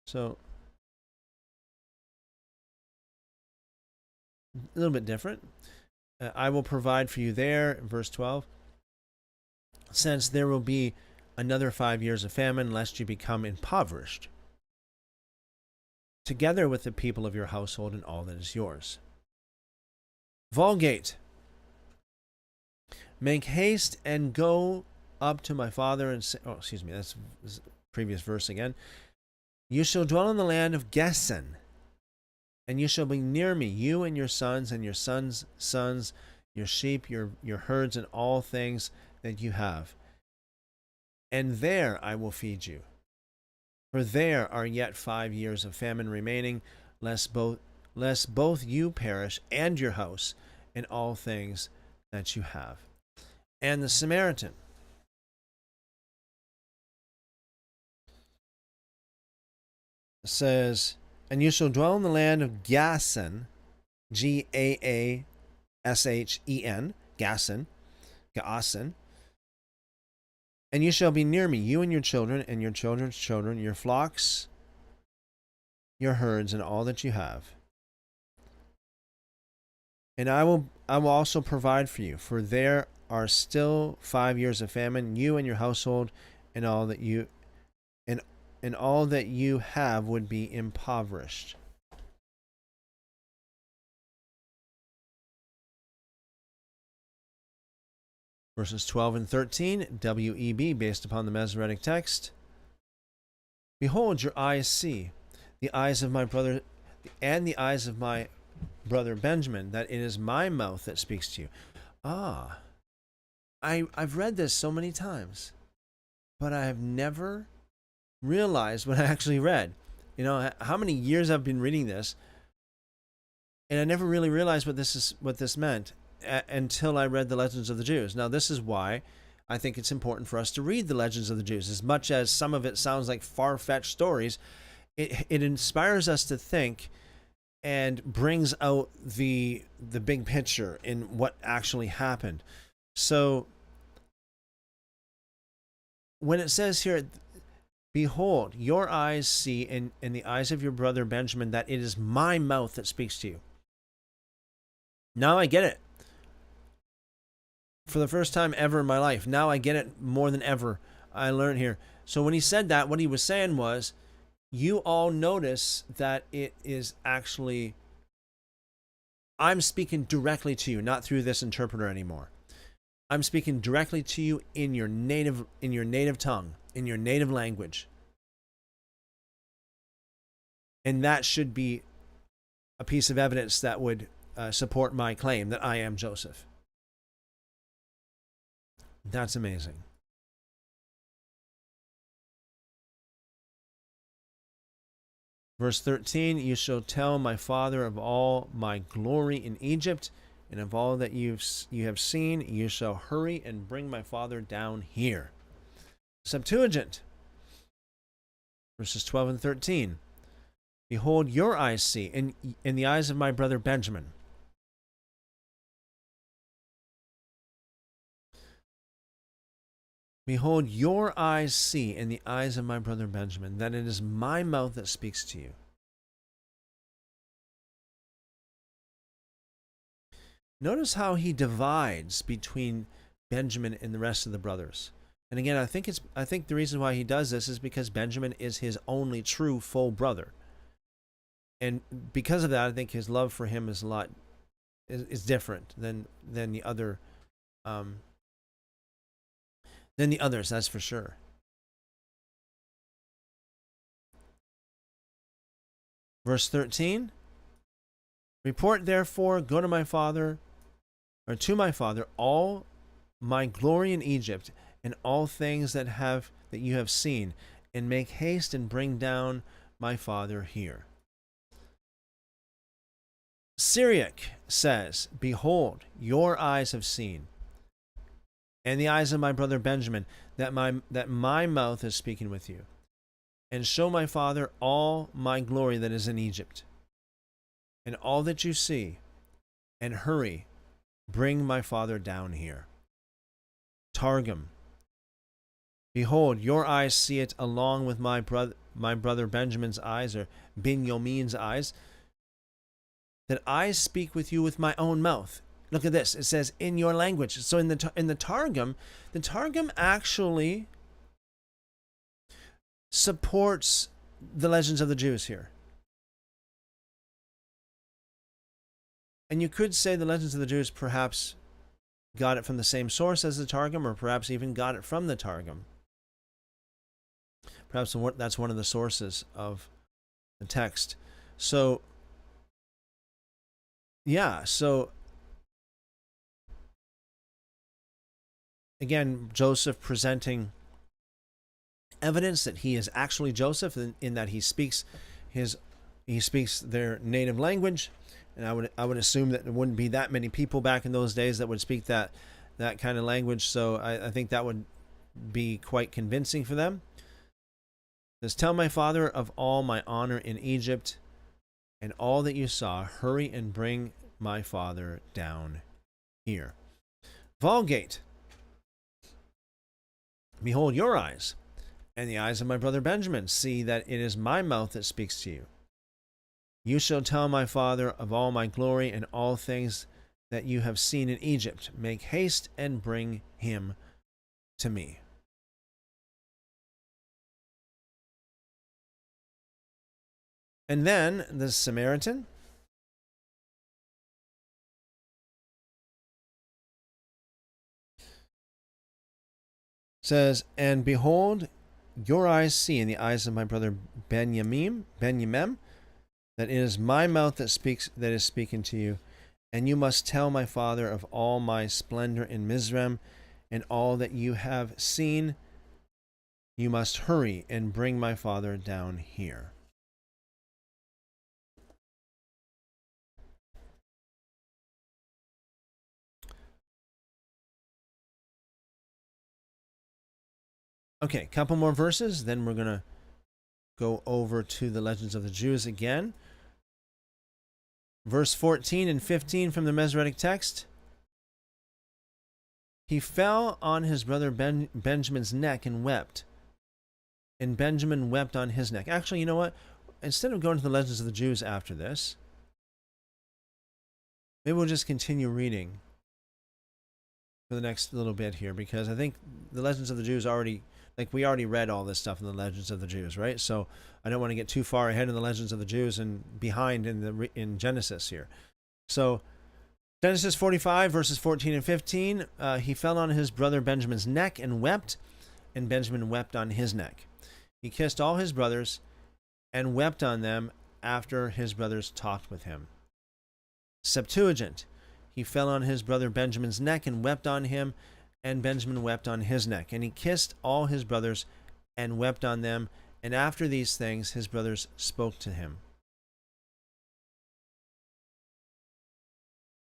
So, a little bit different. I will provide for you there, verse 12, since there will be another 5 years of famine, lest you become impoverished, together with the people of your household and all that is yours. Vulgate. Make haste and go up to my father and say, that's the previous verse again. You shall dwell in the land of Geshen, and you shall be near me, you and your sons and your sons' sons, your sheep, your herds, and all things that you have. And there I will feed you. For there are yet 5 years of famine remaining, lest both you perish and your house and all things that you have. And the Samaritan says, and you shall dwell in the land of Gashen, Gaashen, Gaasen, and you shall be near me, you and your children, and your children's children, your flocks, your herds, and all that you have. And I will also provide for you, for there are still 5 years of famine, you and your household, and all that you and all that you have would be impoverished. Verses 12 and 13, W.E.B., based upon the Masoretic text. Behold, your eyes see, the eyes of my brother, and the eyes of my brother Benjamin, that it is my mouth that speaks to you. I've read this so many times, but I have never realized what I actually read. You know, how many years I've been reading this, and I never really realized what this meant until I read the Legends of the Jews. Now, this is why I think it's important for us to read the Legends of the Jews. As much as some of it sounds like far-fetched stories, it inspires us to think and brings out the big picture in what actually happened. So when it says here, behold, your eyes see, and the eyes of your brother Benjamin, that it is my mouth that speaks to you. Now I get it. For the first time ever in my life. Now I get it more than ever. I learned here. So when he said that, what he was saying was, you all notice that it is actually I'm speaking directly to you, not through this interpreter anymore. I'm speaking directly to you in your native tongue, in your native language. And that should be a piece of evidence that would support my claim that I am Joseph. That's amazing. Verse 13, you shall tell my father of all my glory in Egypt, and of all that you have seen, you shall hurry and bring my father down here. Septuagint, verses 12 and 13. Behold, your eyes see, in the eyes of my brother Benjamin. Behold, your eyes see in the eyes of my brother Benjamin, that it is my mouth that speaks to you. Notice how he divides between Benjamin and the rest of the brothers. And again, I think the reason why he does this is because Benjamin is his only true full brother. And because of that, I think his love for him is different than the other than the others, that's for sure. Verse 13. Report therefore, go to my father, or to my father, all my glory in Egypt, and all things that you have seen, and make haste and bring down my father here. Syriac says, behold, your eyes have seen, and the eyes of my brother Benjamin, that my mouth is speaking with you. And show my father all my glory that is in Egypt, and all that you see, and hurry, bring my father down here. Targum, behold, your eyes see it along with my brother Benjamin's eyes, or Binyamin's eyes, that I speak with you with my own mouth. Look at this. It says in your language. So in the Targum actually supports the legends of the Jews here. And you could say the legends of the Jews perhaps got it from the same source as the Targum, or perhaps even got it from the Targum. Perhaps that's one of the sources of the text. So, yeah, so again, Joseph presenting evidence that he is actually Joseph, in that he speaks their native language, and I would assume that there wouldn't be that many people back in those days that would speak that kind of language. So I think that would be quite convincing for them. It says, tell my father of all my honor in Egypt, and all that you saw, hurry and bring my father down here. Vulgate. Behold, your eyes, and the eyes of my brother Benjamin, see that it is my mouth that speaks to you. You shall tell my father of all my glory and all things that you have seen in Egypt. Make haste and bring him to me. And then the Samaritan says, and behold, your eyes see in the eyes of my brother Benjamin, that it is my mouth that is speaking to you, and you must tell my father of all my splendor in Mizraim, and all that you have seen. You must hurry and bring my father down here. Okay, couple more verses, then we're going to go over to the Legends of the Jews again. Verse 14 and 15 from the Masoretic text. He fell on his brother Benjamin's neck and wept. And Benjamin wept on his neck. Actually, you know what? Instead of going to the Legends of the Jews after this, maybe we'll just continue reading for the next little bit here, because I think the Legends of the Jews we already read all this stuff in the Legends of the Jews, right? So I don't want to get too far ahead in the Legends of the Jews and behind in Genesis here. So Genesis 45, verses 14 and 15, he fell on his brother Benjamin's neck and wept, and Benjamin wept on his neck. He kissed all his brothers and wept on them after his brothers talked with him. Septuagint, he fell on his brother Benjamin's neck and wept on him, and Benjamin wept on his neck. And he kissed all his brothers and wept on them, and after these things his brothers spoke to him.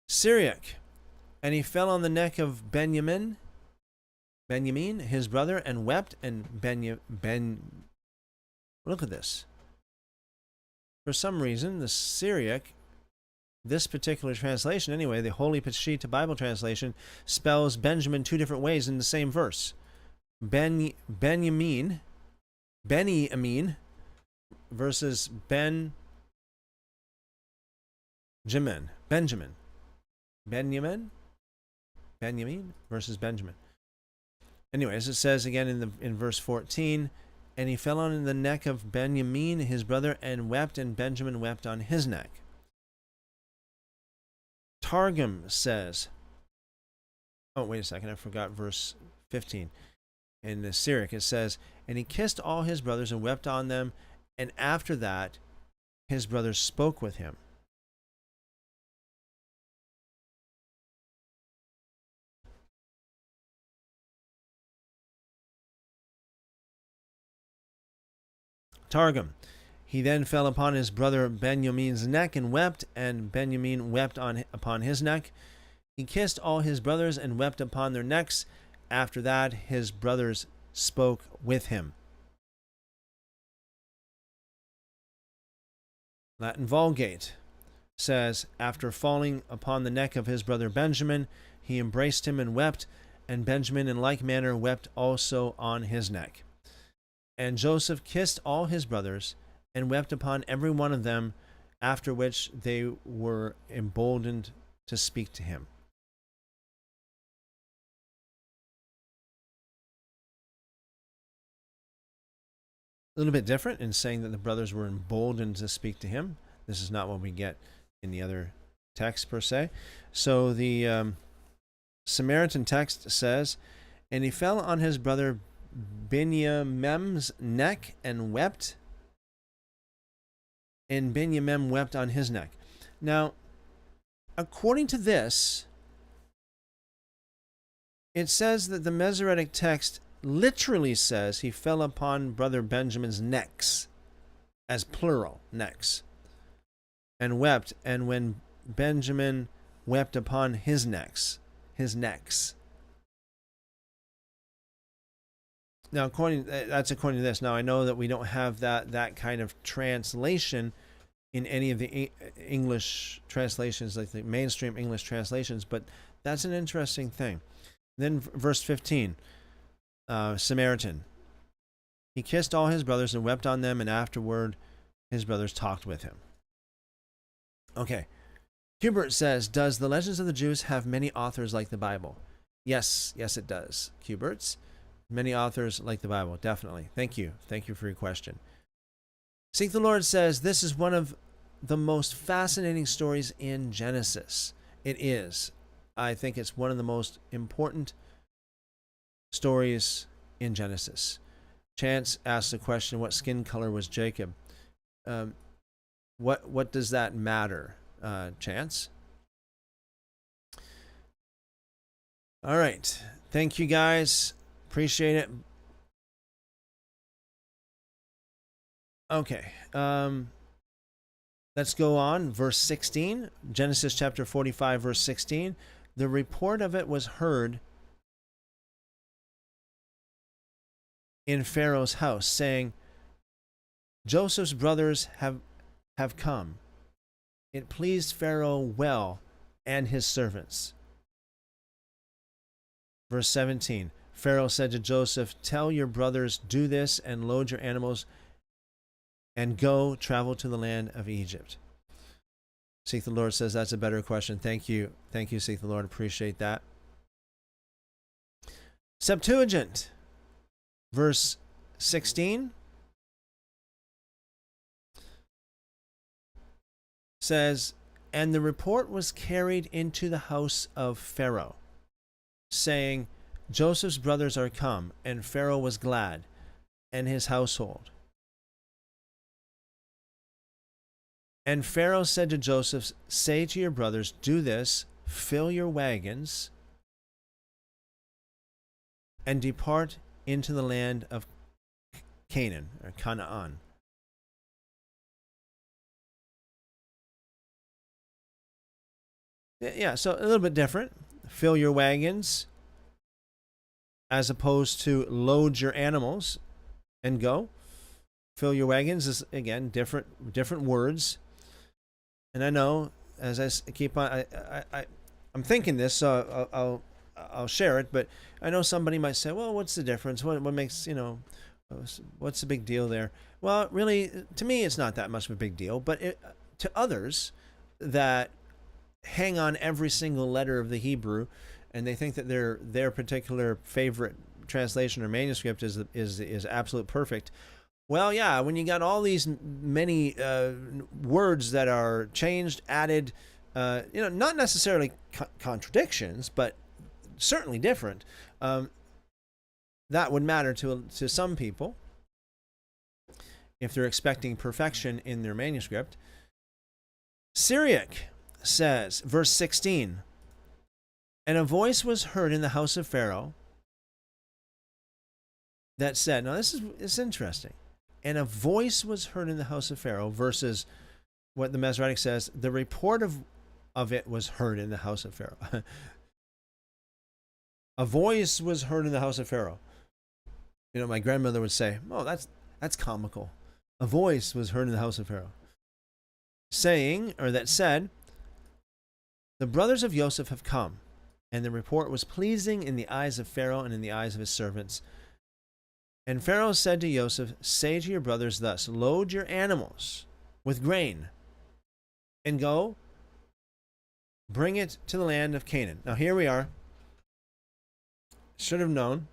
Syriac, and he fell on the neck of Benjamin, his brother, and wept, and look at this. For some reason, the Syriac, this particular translation anyway, the Holy Peshitta Bible translation, spells Benjamin two different ways in the same verse. Benjamin versus Benjamin versus Benjamin. Anyways, it says again in verse 14, and he fell on the neck of Benjamin, his brother, and wept, and Benjamin wept on his neck. Targum says, oh, wait a second, I forgot verse 15. In the Syriac, it says, and he kissed all his brothers and wept on them, and after that his brothers spoke with him. Targum, he then fell upon his brother Benjamin's neck and wept, and Benjamin wept upon his neck. He kissed all his brothers and wept upon their necks. After that, his brothers spoke with him. Latin Vulgate says, after falling upon the neck of his brother Benjamin, he embraced him and wept, and Benjamin in like manner wept also on his neck. And Joseph kissed all his brothers and wept upon every one of them, after which they were emboldened to speak to him. A little bit different in saying that the brothers were emboldened to speak to him. This is not what we get in the other text per se. So the Samaritan text says, and he fell on his brother Benjamin's neck and wept, and Benjamin wept on his neck. Now, according to this, it says that the Masoretic text literally says he fell upon brother Benjamin's necks, as plural, necks, and wept, and when Benjamin wept upon his necks. Now, that's according to this. Now, I know that we don't have that kind of translation in any of the English translations, like the mainstream English translations, but that's an interesting thing. Then verse 15, Samaritan. He kissed all his brothers and wept on them, and afterward his brothers talked with him. Okay. Hubert says, does the Legends of the Jews have many authors like the Bible? Yes, it does, Huberts. Many authors like the Bible, definitely. Thank you for your question. Seek the Lord says, this is one of the most fascinating stories in Genesis. It is. I think it's one of the most important stories in Genesis. Chance asks the question, what skin color was Jacob? What does that matter, Chance? All right. Thank you, guys. Appreciate it. Okay. Let's go on. Verse 16. Genesis chapter 45, verse 16. The report of it was heard in Pharaoh's house, saying, Joseph's brothers have come. It pleased Pharaoh well and his servants. Verse 17. Pharaoh said to Joseph, tell your brothers, do this and load your animals and go travel to the land of Egypt. Seek the Lord says that's a better question. Thank you, Seek the Lord. Appreciate that. Septuagint, verse 16 says, And the report was carried into the house of Pharaoh, saying, Joseph's brothers are come. And Pharaoh was glad, and his household. And Pharaoh said to Joseph, say to your brothers, do this, fill your wagons, and depart into the land of Canaan, or Canaan. Yeah, so a little bit different. Fill your wagons, as opposed to load your animals and go. Fill your wagons is, again, different words. And I know, as I keep on, I'm thinking this, so I'll share it. But I know somebody might say, well, what's the difference? What makes, what's the big deal there? Well, really, to me, it's not that much of a big deal. But to others that hang on every single letter of the Hebrew, and they think that their particular favorite translation or manuscript is absolute perfect. Well, yeah, when you got all these many words that are changed, added, not necessarily contradictions, but certainly different, that would matter to some people if they're expecting perfection in their manuscript. Syriac says, verse 16, and a voice was heard in the house of Pharaoh that said, now it's interesting, and a voice was heard in the house of Pharaoh versus what the Masoretic says, the report of it was heard in the house of Pharaoh. A voice was heard in the house of Pharaoh. My grandmother would say, oh, that's comical. A voice was heard in the house of Pharaoh, saying, or that said, the brothers of Joseph have come, and the report was pleasing in the eyes of Pharaoh and in the eyes of his servants. And Pharaoh said to Joseph, say to your brothers thus, load your animals with grain, and go, bring it to the land of Canaan. Now here we are. Should have known.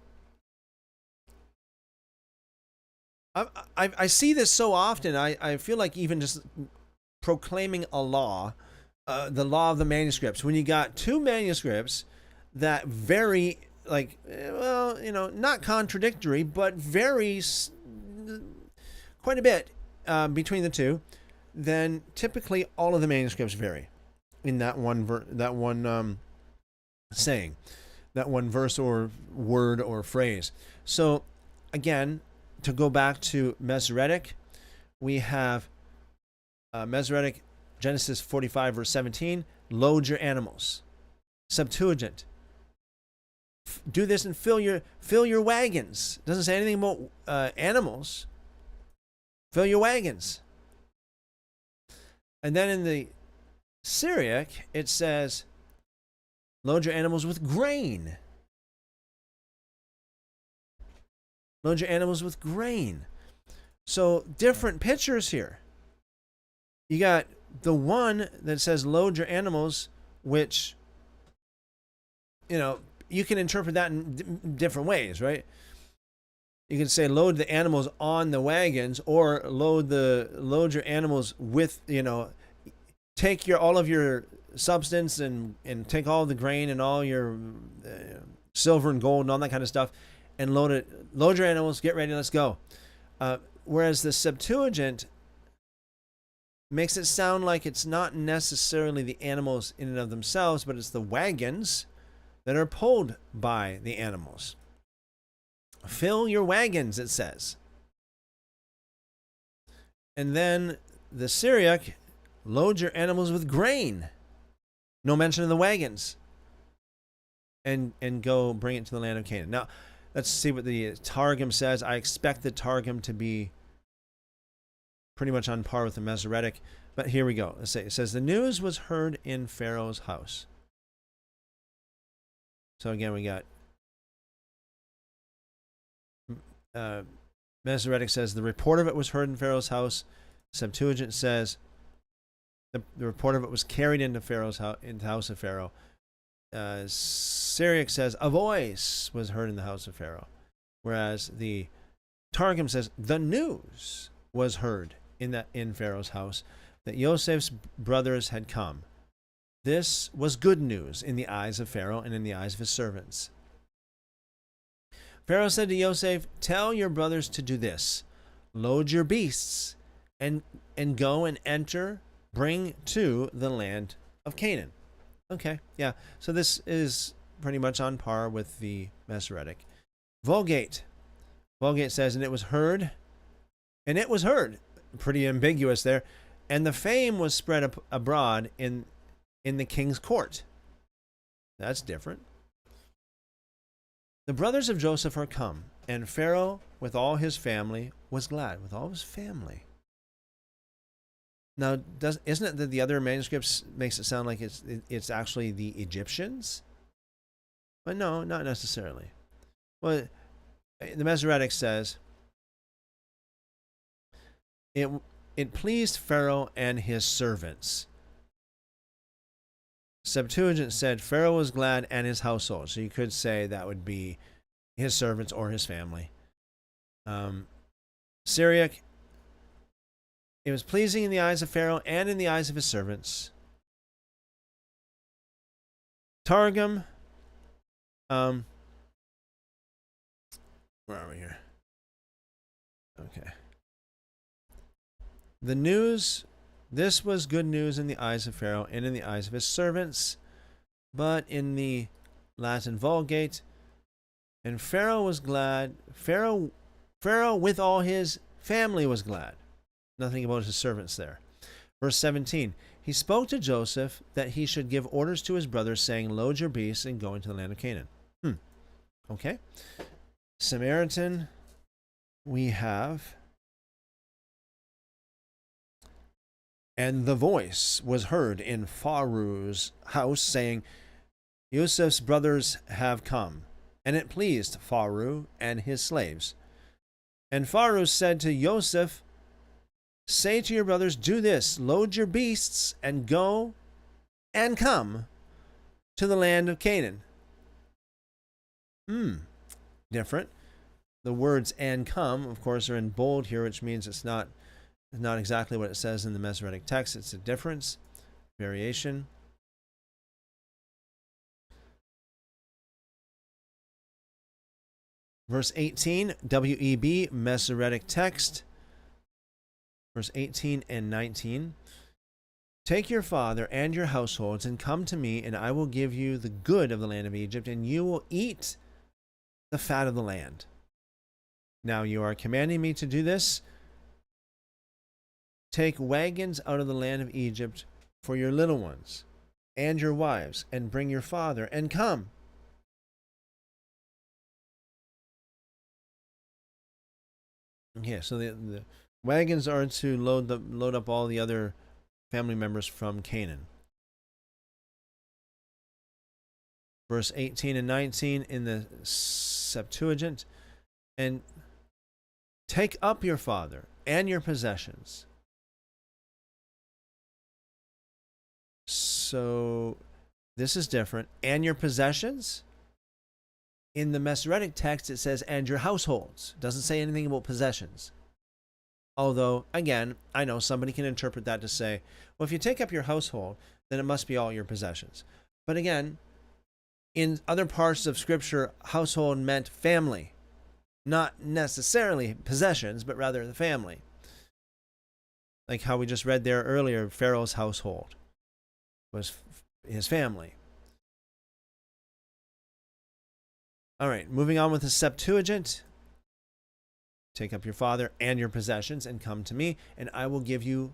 I see this so often. I feel like even just proclaiming a law, the law of the manuscripts, when you got two manuscripts that vary, not contradictory, but vary quite a bit between the two, then typically all of the manuscripts vary in that one saying, that one verse or word or phrase. So again, to go back to Masoretic, we have Masoretic Genesis 45 verse 17, load your animals. Septuagint, do this and fill your wagons. It doesn't say anything about animals. Fill your wagons. And then in the Syriac, it says, load your animals with grain. Load your animals with grain. So different pictures here. You got the one that says load your animals, which, you can interpret that in different ways, right? You can say load the animals on the wagons, or load your animals with, take all of your substance and take all the grain and all your silver and gold and all that kind of stuff, and load your animals, get ready, let's go. Whereas the Septuagint makes it sound like it's not necessarily the animals in and of themselves, but it's the wagons that are pulled by the animals. Fill your wagons, it says. And then the Syriac, load your animals with grain. No mention of the wagons. And go bring it to the land of Canaan. Now, let's see what the Targum says. I expect the Targum to be pretty much on par with the Masoretic. But here we go. Let's say it says, the news was heard in Pharaoh's house. So again, we got Masoretic says the report of it was heard in Pharaoh's house. Septuagint says the report of it was carried into Pharaoh's house, into the house of Pharaoh. Syriac says a voice was heard in the house of Pharaoh, whereas the Targum says the news was heard in Pharaoh's house that Joseph's brothers had come, This was good news in the eyes of Pharaoh and in the eyes of his servants. Pharaoh said to Joseph, "Tell your brothers to do this. Load your beasts and go and bring to the land of Canaan." Okay, yeah. So this is pretty much on par with the Masoretic. Vulgate says, and it was heard, pretty ambiguous there, and the fame was spread abroad in the king's court. That's different. The brothers of Joseph are come, and Pharaoh with all his family was glad. With all his family. Now, isn't it that the other manuscripts makes it sound like it's actually the Egyptians? But no, not necessarily. Well, the Masoretic says, it pleased Pharaoh and his servants. Septuagint said Pharaoh was glad and his household. So you could say that would be his servants or his family. Syriac, it was pleasing in the eyes of Pharaoh and in the eyes of his servants. Targum, where are we here? Okay. The news, this was good news in the eyes of Pharaoh and in the eyes of his servants, but in the Latin Vulgate, and Pharaoh was glad. Pharaoh with all his family was glad. Nothing about his servants there. Verse 17, he spoke to Joseph that he should give orders to his brothers, saying, load your beasts and go into the land of Canaan. Okay. Samaritan, we have, and the voice was heard in Pharaoh's house, saying, Joseph's brothers have come. And it pleased Pharaoh and his slaves. And Pharaoh said to Joseph, say to your brothers, do this, load your beasts and go and come to the land of Canaan. Different. The words and come, of course, are in bold here, which means it's not exactly what it says in the Masoretic text. It's a difference, variation. Verse 18, WEB, Masoretic text. Verse 18 and 19. Take your father and your households and come to me, and I will give you the good of the land of Egypt, and you will eat the fat of the land. Now you are commanding me to do this. Take wagons out of the land of Egypt for your little ones and your wives, and bring your father, and come. Okay, so the wagons are to load up all the other family members from Canaan. Verse 18 and 19 in the Septuagint, and take up your father and your possessions. So this is different. And your possessions? In the Masoretic text, it says, and your households. It doesn't say anything about possessions. Although, again, I know somebody can interpret that to say, well, if you take up your household, then it must be all your possessions. But again, in other parts of Scripture, household meant family. Not necessarily possessions, but rather the family. Like how we just read there earlier, Pharaoh's household was his family. All right, moving on with the Septuagint. Take up your father and your possessions and come to me, and I will give you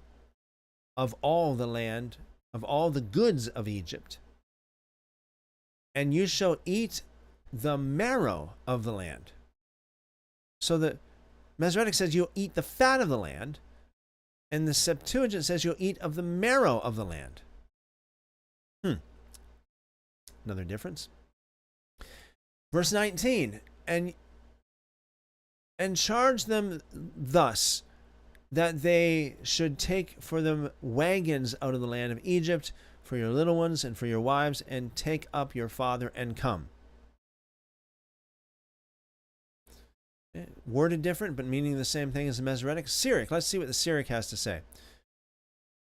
of all the land, of all the goods of Egypt. And you shall eat the marrow of the land. So the Masoretic says you'll eat the fat of the land, and the Septuagint says you'll eat of the marrow of the land. Another difference. Verse 19, and charge them thus, that they should take for them wagons out of the land of Egypt for your little ones and for your wives, and take up your father and come. Worded different, but meaning the same thing as the Masoretic. Syriac, let's see what the Syriac has to say.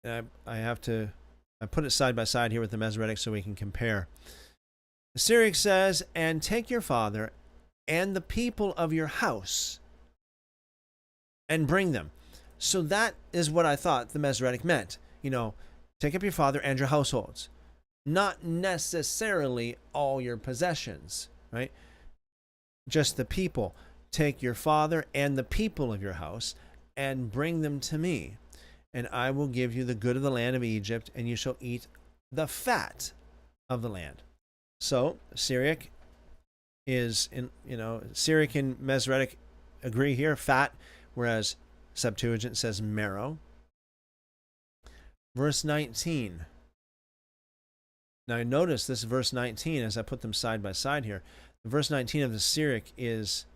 I have to I put it side by side here with the Masoretic so we can compare. The Syriac says, and take your father and the people of your house and bring them. So that is what I thought the Masoretic meant. You know, take up your father and your households. Not necessarily all your possessions, right? Just the people. Take your father and the people of your house and bring them to me. And I will give you the good of the land of Egypt, and you shall eat the fat of the land. So Syriac is Syriac and Masoretic agree here, fat, whereas Septuagint says marrow. Verse 19. Now notice this verse 19 as I put them side by side here. Verse 19 of the Syriac is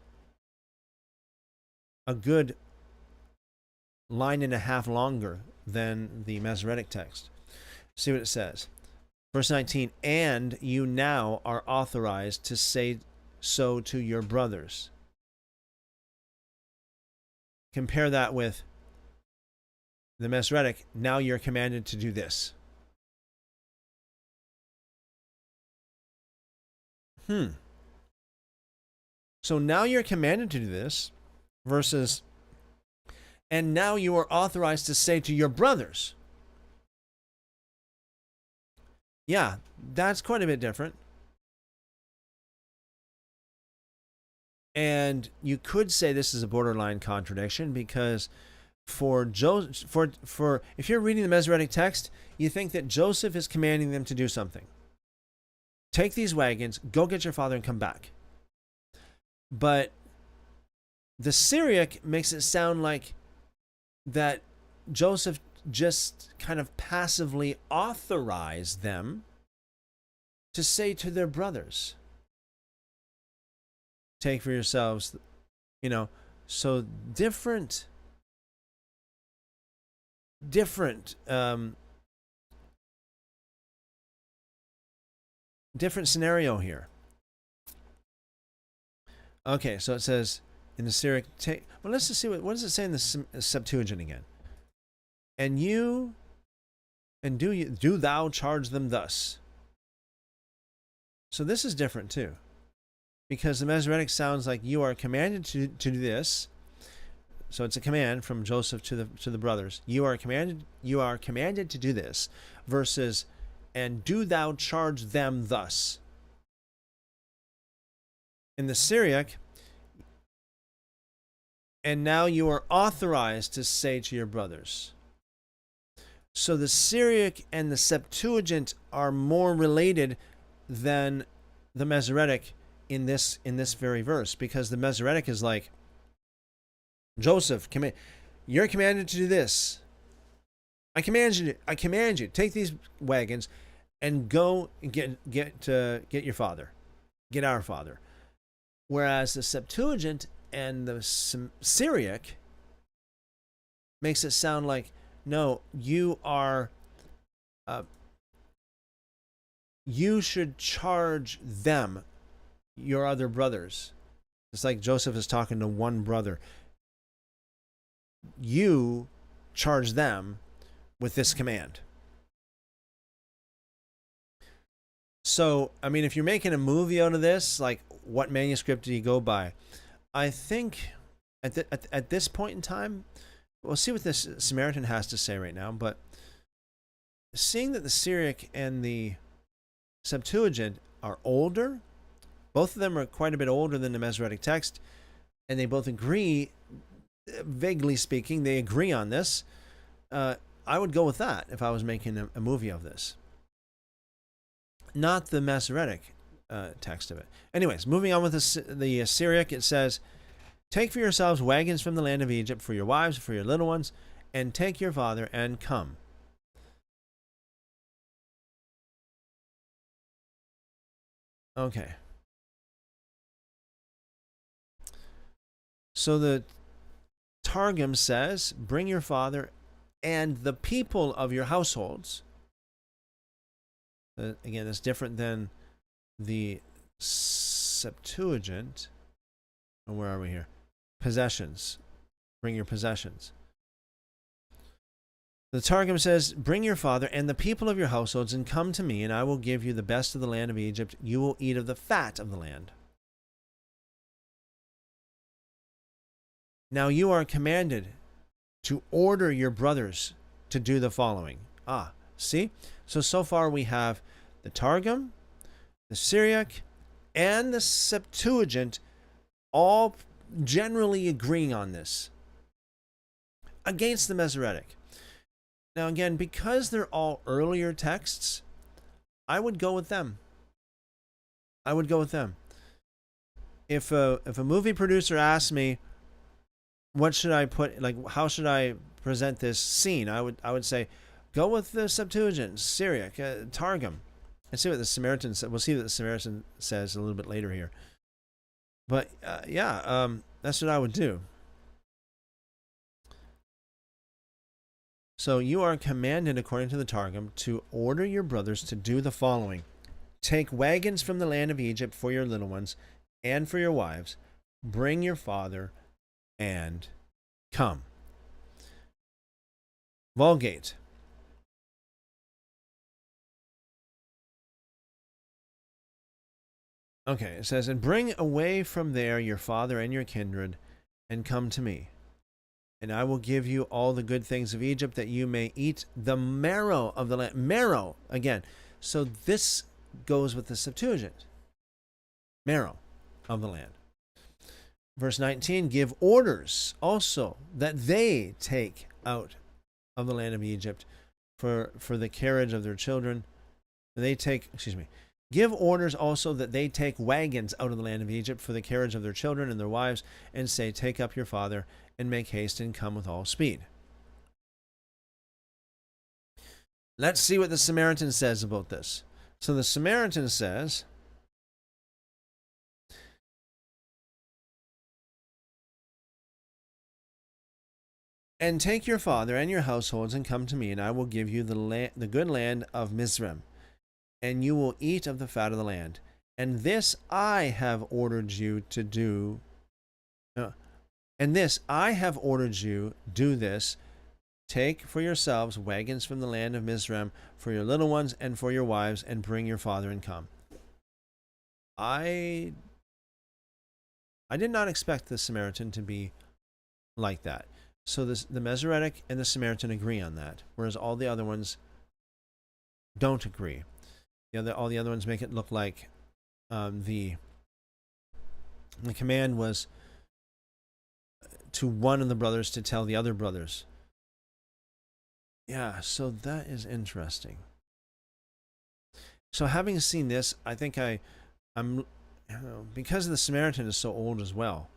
a good line and a half longer than the Masoretic text. See what it says. Verse 19, and you now are authorized to say so to your brothers. Compare that with the Masoretic, now you're commanded to do this. So now you're commanded to do this versus, and now you are authorized to say to your brothers. Yeah, that's quite a bit different. And you could say this is a borderline contradiction because if you're reading the Masoretic text, you think that Joseph is commanding them to do something. Take these wagons, go get your father and come back. But the Syriac makes it sound like that Joseph just kind of passively authorized them to say to their brothers, take for yourselves, so different scenario here. Okay, so it says in the Syriac, let's just see what does it say in the Septuagint again? And do thou charge them thus. So this is different too, because the Masoretic sounds like you are commanded to do this. So it's a command from Joseph to the brothers. You are commanded to do this, versus, and do thou charge them thus. In the Syriac, and now you are authorized to say to your brothers. So the Syriac and the Septuagint are more related than the Masoretic in this very verse, because the Masoretic is like, Joseph, you're commanded to do this. I command you, take these wagons and go and get your father, get our father. Whereas the Septuagint and the Syriac makes it sound like, no, you should charge them, your other brothers. It's like Joseph is talking to one brother. You charge them with this command. So, I mean, if you're making a movie out of this, like, what manuscript do you go by? I think at this point in time, we'll see what this Samaritan has to say right now, but seeing that the Syriac and the Septuagint are older, both of them are quite a bit older than the Masoretic text, and they both agree, vaguely speaking, they agree on this. I would go with that if I was making a movie of this. Not the Masoretic text of it. Anyways, moving on with the Syriac, it says, take for yourselves wagons from the land of Egypt for your wives, for your little ones, and take your father and come. Okay. So the Targum says, bring your father and the people of your households. Again, that's different than the Septuagint. And where are we here? Possessions. Bring your possessions. The Targum says, bring your father and the people of your households and come to me, and I will give you the best of the land of Egypt. You will eat of the fat of the land. Now you are commanded to order your brothers to do the following. See? So far we have the Targum, the Syriac, and the Septuagint all generally agreeing on this against the Masoretic. Now again, because they're all earlier texts, I would go with them. If a movie producer asked me, what should I put, like, how should I present this scene? I would say, go with the Septuagint, Syriac, Targum, and see what the Samaritan says. We'll see what the Samaritan says a little bit later here. But that's what I would do. So you are commanded, according to the Targum, to order your brothers to do the following. Take wagons from the land of Egypt for your little ones and for your wives. Bring your father and come. Vulgate. Okay, it says, and bring away from there your father and your kindred, and come to me. And I will give you all the good things of Egypt, that you may eat the marrow of the land. Marrow, again. So this goes with the Septuagint. Marrow of the land. Verse 19, give orders also that they take out of the land of Egypt for the carriage of their children. Give orders also that they take wagons out of the land of Egypt for the carriage of their children and their wives, and say, take up your father and make haste and come with all speed. Let's see what the Samaritan says about this. So the Samaritan says, and take your father and your households and come to me, and I will give you the good land of Mizraim, and you will eat of the fat of the land. And this I have ordered you to do. And this I have ordered you, do this. Take for yourselves wagons from the land of Mizraim for your little ones and for your wives, and bring your father and come. I did not expect the Samaritan to be like that. So the Masoretic and the Samaritan agree on that, whereas all the other ones don't agree. All the other ones make it look like the command was to one of the brothers to tell the other brothers. Yeah, so that is interesting. So having seen this, I think I'm because the Samaritan is so old as well.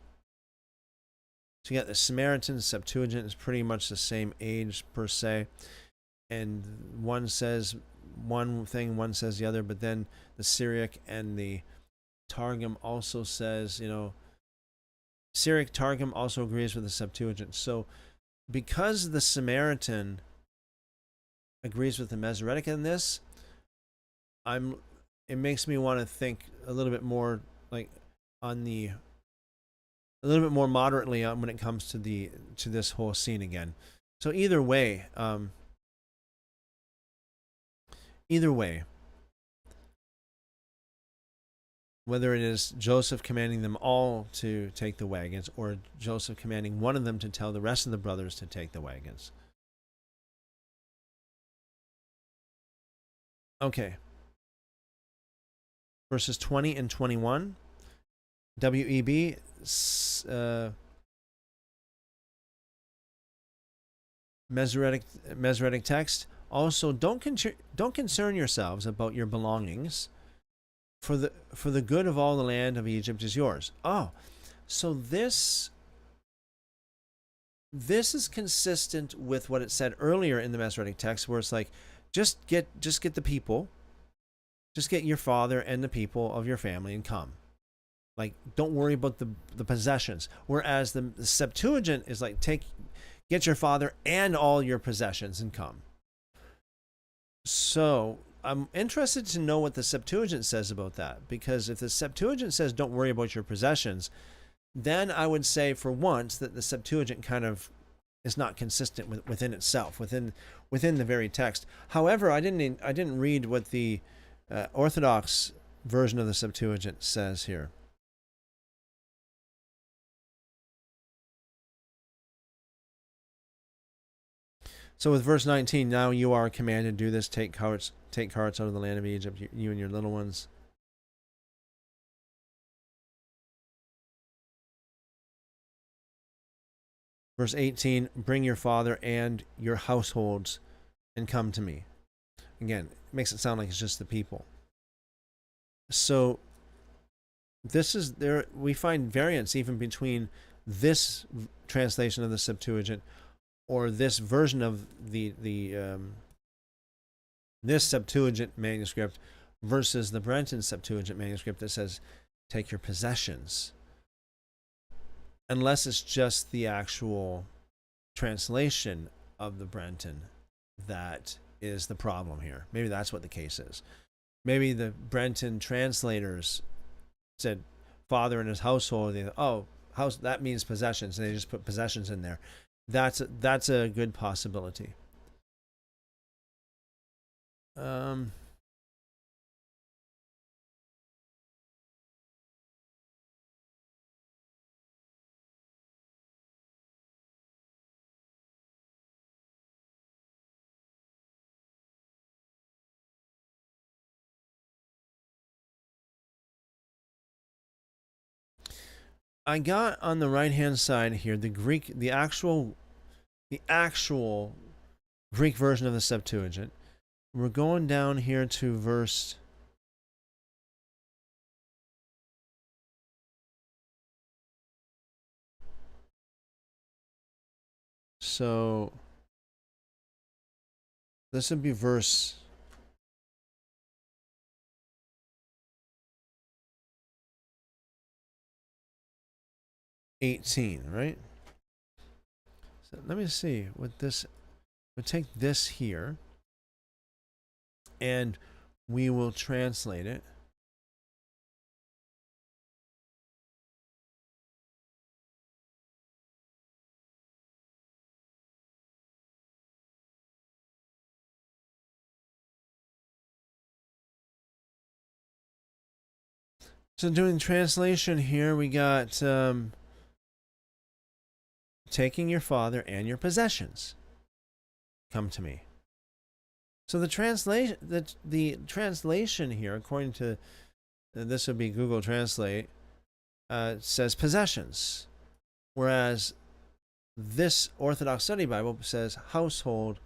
So you got the Samaritan, Septuagint is pretty much the same age per se, and one says one thing, one says the other, but then the Syriac and the Targum also says, Syriac Targum also agrees with the Septuagint. So because the Samaritan agrees with the Masoretic in this, it makes me want to think a little bit more a little bit more moderately when it comes to this whole scene again. So either way, whether it is Joseph commanding them all to take the wagons, or Joseph commanding one of them to tell the rest of the brothers to take the wagons. Okay. Verses 20 and 21. WEB. Masoretic text. Also, don't concern yourselves about your belongings, for the good of all the land of Egypt is yours. Oh, so this is consistent with what it said earlier in the Masoretic text, where it's like, just get the people, just get your father and the people of your family and come. Like, don't worry about the possessions. Whereas the Septuagint is like, get your father and all your possessions and come. So I'm interested to know what the Septuagint says about that, because if the Septuagint says don't worry about your possessions, then I would say for once that the Septuagint kind of is not consistent within itself, within the very text. However, I didn't read what the Orthodox version of the Septuagint says here. So with verse 19, now you are commanded to do this, take carts out of the land of Egypt, you and your little ones. Verse 18, bring your father and your households and come to me. Again, it makes it sound like it's just the people. So this is there. We find variance even between this translation of the Septuagint or this version of this Septuagint manuscript versus the Brenton Septuagint manuscript that says, take your possessions. Unless it's just the actual translation of the Brenton that is the problem here. Maybe that's what the case is. Maybe the Brenton translators said father and his household. They, house, that means possessions, and they just put possessions in there. That's a good possibility. I got on the right hand side here the actual Greek version of the Septuagint. We're going down here to verse so this would be verse 18, right? So let me see what this. We'll take this here, and we will translate it. So doing translation here, we got taking your father and your possessions. Come to me. So the translation here, according to this would be Google Translate, says possessions, whereas this Orthodox Study Bible says households,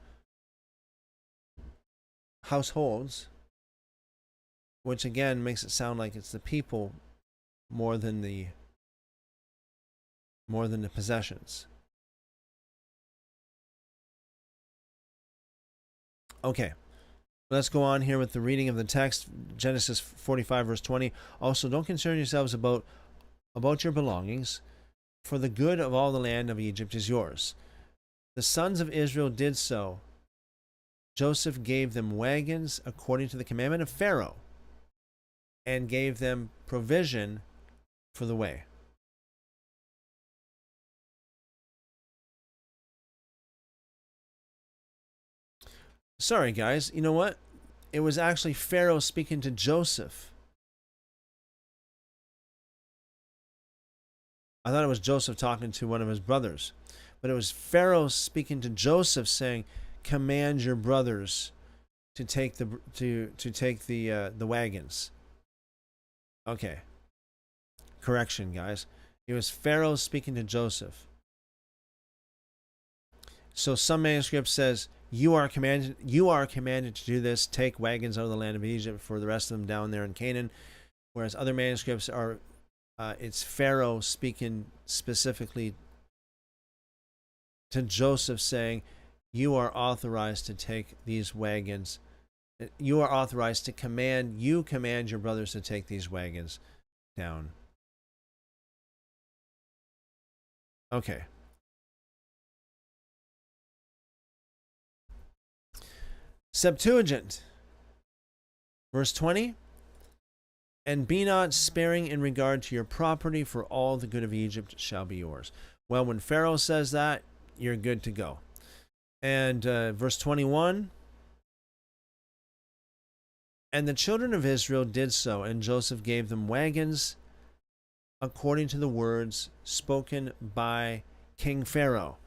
which again makes it sound like it's the people more than the possessions. Okay, let's go on here with the reading of the text. Genesis 45 verse 20. Also, don't concern yourselves about your belongings, for the good of all the land of Egypt is yours. The sons of Israel did so. Joseph gave them wagons according to the commandment of Pharaoh, and gave them provision for the way. Sorry, guys. You know what? It was actually Pharaoh speaking to Joseph. I thought it was Joseph talking to one of his brothers, but it was Pharaoh speaking to Joseph, saying, "Command your brothers to take the wagons." Okay. Correction, guys. It was Pharaoh speaking to Joseph. So some manuscript says, you are commanded to do this, take wagons out of the land of Egypt, for the rest of them down there in Canaan. Whereas other manuscripts are, it's Pharaoh speaking specifically to Joseph, saying, you are authorized to take these wagons. You are authorized to command your brothers to take these wagons down. Okay. Septuagint, verse 20. And be not sparing in regard to your property, for all the good of Egypt shall be yours. Well, when Pharaoh says that, you're good to go. And verse 21, and the children of Israel did so, and Joseph gave them wagons according to the words spoken by King Pharaoh,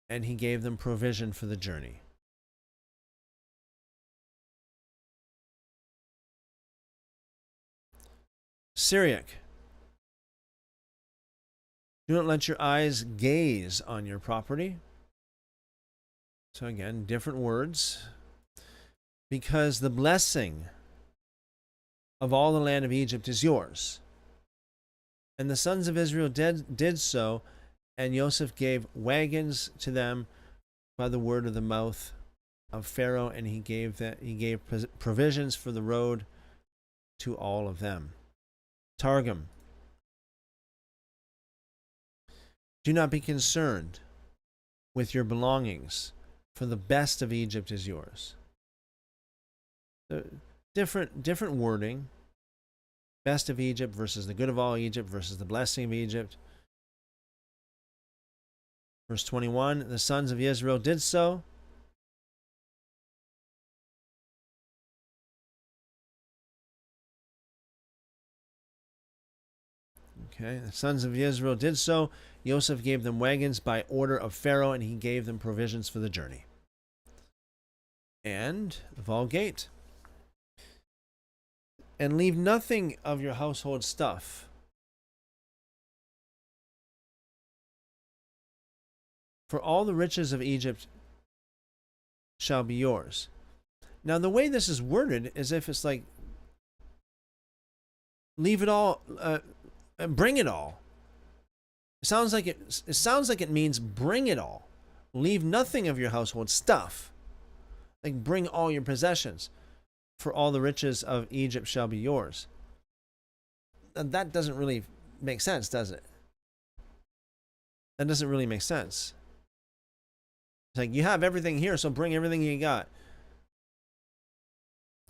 and he gave them provision for the journey. Syriac. Do not let your eyes gaze on your property. So again, different words. Because the blessing of all the land of Egypt is yours. And the sons of Israel did so, and Joseph gave wagons to them by the word of the mouth of Pharaoh, and he gave provisions for the road to all of them. Targum. Do not be concerned with your belongings, for the best of Egypt is yours. Different wording. Best of Egypt versus the good of all Egypt versus the blessing of Egypt. Verse 21, the sons of Israel did so. Okay, the sons of Israel did so. Joseph gave them wagons by order of Pharaoh, and he gave them provisions for the journey. And the Vulgate. And leave nothing of your household stuff. For all the riches of Egypt shall be yours. Now, the way this is worded is if it's like, leave it all, bring it all. It sounds like it means bring it all. Leave nothing of your household stuff. Like bring all your possessions. For all the riches of Egypt shall be yours. That doesn't really make sense, does it? That doesn't really make sense. It's like, you have everything here, so bring everything you got.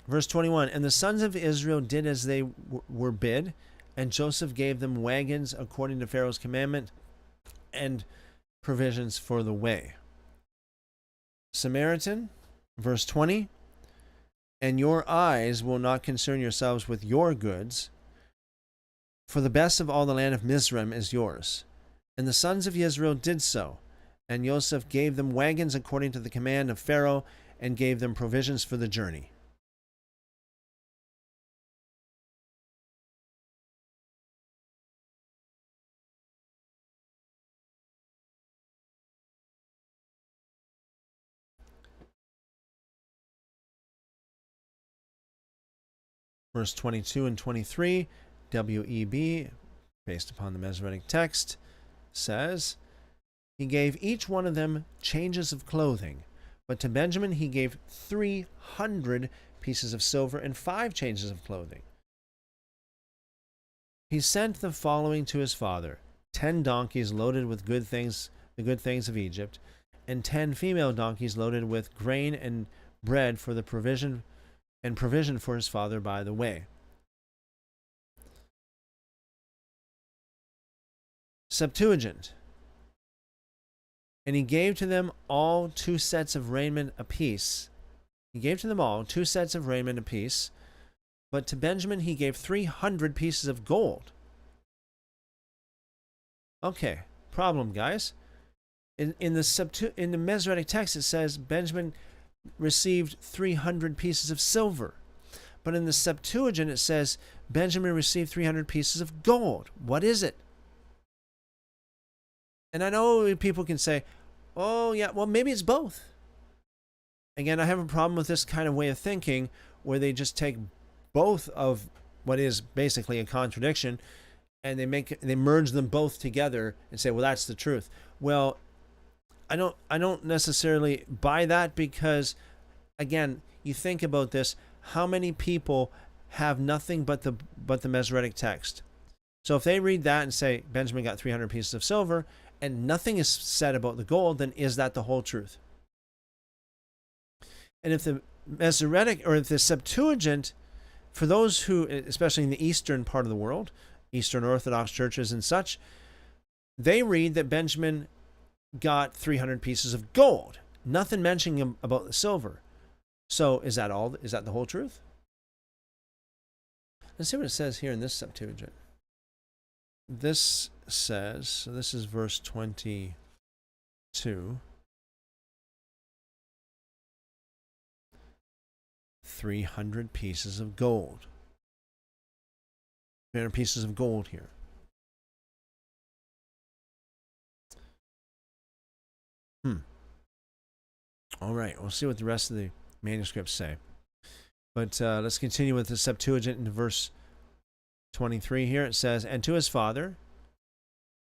Verse 21, and the sons of Israel did as they were bid, and Joseph gave them wagons according to Pharaoh's commandment, and provisions for the way. Samaritan, verse 20, and your eyes will not concern yourselves with your goods, for the best of all the land of Mizraim is yours. And the sons of Israel did so, and Joseph gave them wagons according to the command of Pharaoh, and gave them provisions for the journey. Verse 22 and 23, WEB, based upon the Masoretic text, says, he gave each one of them changes of clothing, but to Benjamin he gave 300 pieces of silver and 5 changes of clothing. He sent the following to his father, 10 donkeys loaded with good things, the good things of Egypt, and 10 female donkeys loaded with grain and bread for the provision for his father by the way. Septuagint. And he gave to them all 2 sets of raiment apiece. He gave to them all 2 sets of raiment apiece, but to Benjamin he gave 300 pieces of gold. Okay, problem, guys. In the Masoretic text it says Benjamin received 300 pieces of silver. But in the Septuagint it says Benjamin received 300 pieces of gold. What is it? And I know people can say, oh yeah, well maybe it's both. Again, I have a problem with this kind of way of thinking where they just take both of what is basically a contradiction and they merge them both together and say, well, that's the truth. Well, I don't necessarily buy that because, again, you think about this, how many people have nothing but the Masoretic text? So if they read that and say Benjamin got 300 pieces of silver and nothing is said about the gold, then is that the whole truth? And if the Masoretic or if the Septuagint, for those who, especially in the eastern part of the world, Eastern Orthodox churches and such, they read that Benjamin got 300 pieces of gold. Nothing mentioning about the silver. So is that all? Is that the whole truth? Let's see what it says here in this Septuagint. This says, so this is verse 22. 300 pieces of gold. 300 pieces of gold here. All right, we'll see what the rest of the manuscripts say. But let's continue with the Septuagint in verse 23 here. It says, and to his father,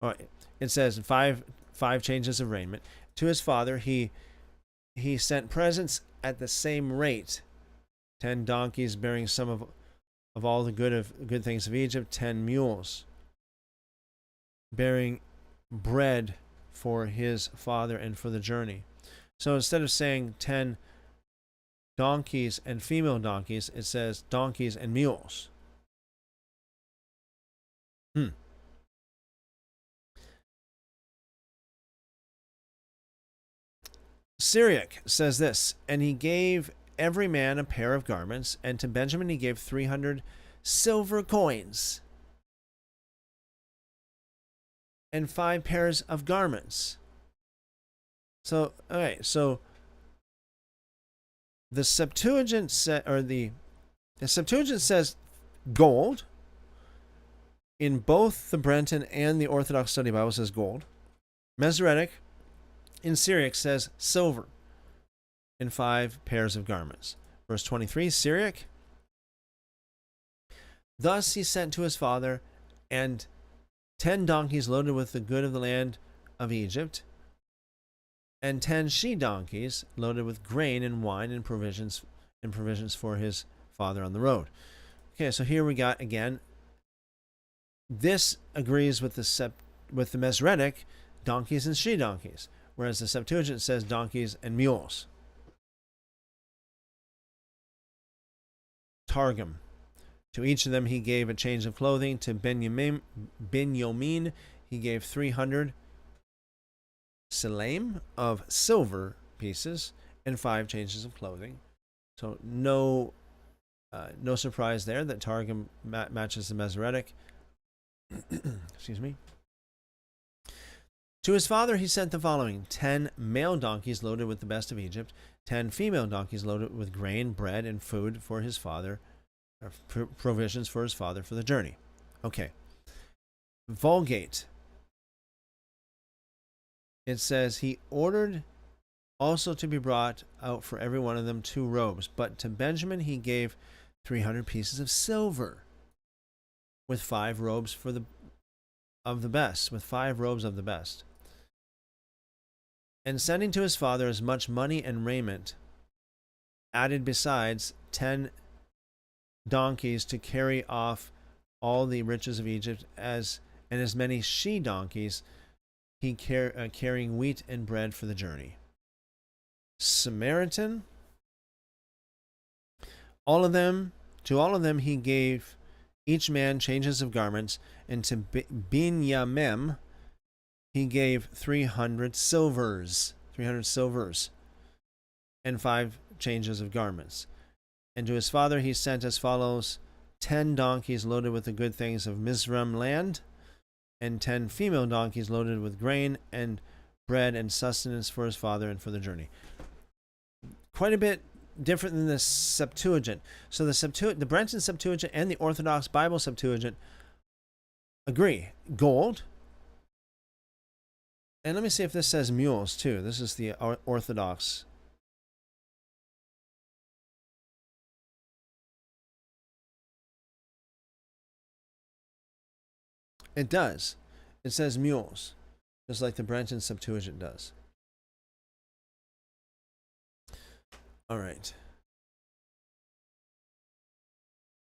it says five changes of raiment. To his father he sent presents at the same rate. 10 donkeys bearing some of all the good things of Egypt, 10 mules bearing bread for his father and for the journey. So instead of saying 10 donkeys and female donkeys, it says donkeys and mules. Syriac says this, and he gave every man a pair of garments, and to Benjamin he gave 300 silver coins and 5 pairs of garments. So, all right, so the Septuagint the Septuagint says gold. In both the Brenton and the Orthodox Study Bible says gold. Masoretic in Syriac says silver and 5 pairs of garments. Verse 23, Syriac. Thus he sent to his father and 10 donkeys loaded with the good of the land of Egypt, and 10 she-donkeys loaded with grain and wine and provisions for his father on the road. Okay, so here we got again. This agrees with the Masoretic, donkeys and she-donkeys, whereas the Septuagint says donkeys and mules. Targum. To each of them he gave a change of clothing. To Benjamin he gave 300 selaim of silver pieces and 5 changes of clothing. So no surprise there that Targum matches the Masoretic. Excuse me. To his father he sent the following: 10 male donkeys loaded with the best of Egypt, 10 female donkeys loaded with grain, bread, and food for his father, or provisions for his father for the journey. Okay. Vulgate. It says, he ordered also to be brought out for every one of them 2 robes, but to Benjamin he gave 300 pieces of silver, with 5 robes of the best, with 5 robes of the best. And sending to his father as much money and raiment, added besides 10 donkeys to carry off all the riches of Egypt, and as many she-donkeys, he carrying wheat and bread for the journey. Samaritan. To all of them he gave each man changes of garments, and to Binyamim he gave 300 silvers, and 5 changes of garments. And to his father he sent as follows: 10 donkeys loaded with the good things of Mizraim land, and 10 female donkeys loaded with grain and bread and sustenance for his father and for the journey. Quite a bit different than the Septuagint. So the Brenton Septuagint and the Orthodox Bible Septuagint agree. Gold. And let me see if this says mules too. This is the Orthodox. It does. It says mules, just like the Brenton Septuagint does. All right.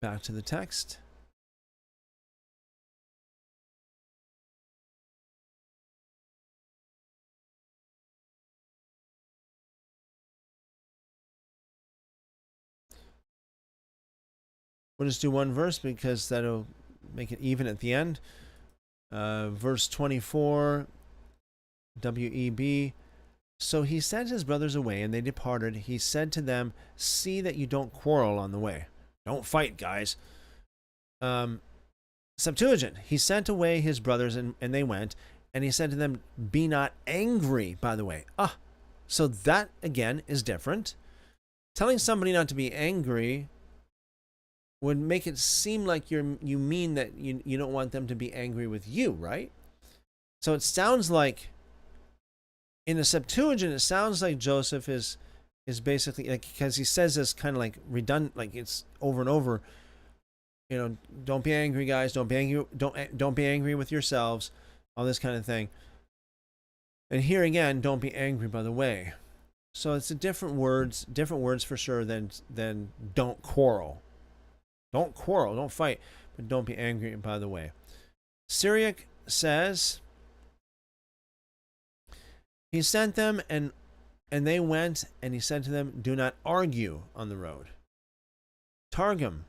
Back to the text. We'll just do one verse because that'll make it even at the end. Verse 24, WEB. So he sent his brothers away, and they departed. He said to them, see that you don't quarrel on the way. Don't fight, guys. Septuagint. He sent away his brothers, and they went, and he said to them, be not angry, by the way. So that, again, is different. Telling somebody not to be angry would make it seem like you mean that you don't want them to be angry with you, right? So it sounds like, in the Septuagint, it sounds like Joseph is basically, like, because he says this kind of like redundant, like it's over and over. You know, don't be angry, guys. Don't be angry. Don't be angry with yourselves. All this kind of thing. And here again, don't be angry, by the way. So it's different words for sure than don't quarrel. Don't quarrel, don't fight, but don't be angry, by the way. Syriac says, he sent them, and they went, and he said to them, do not argue on the road. Targum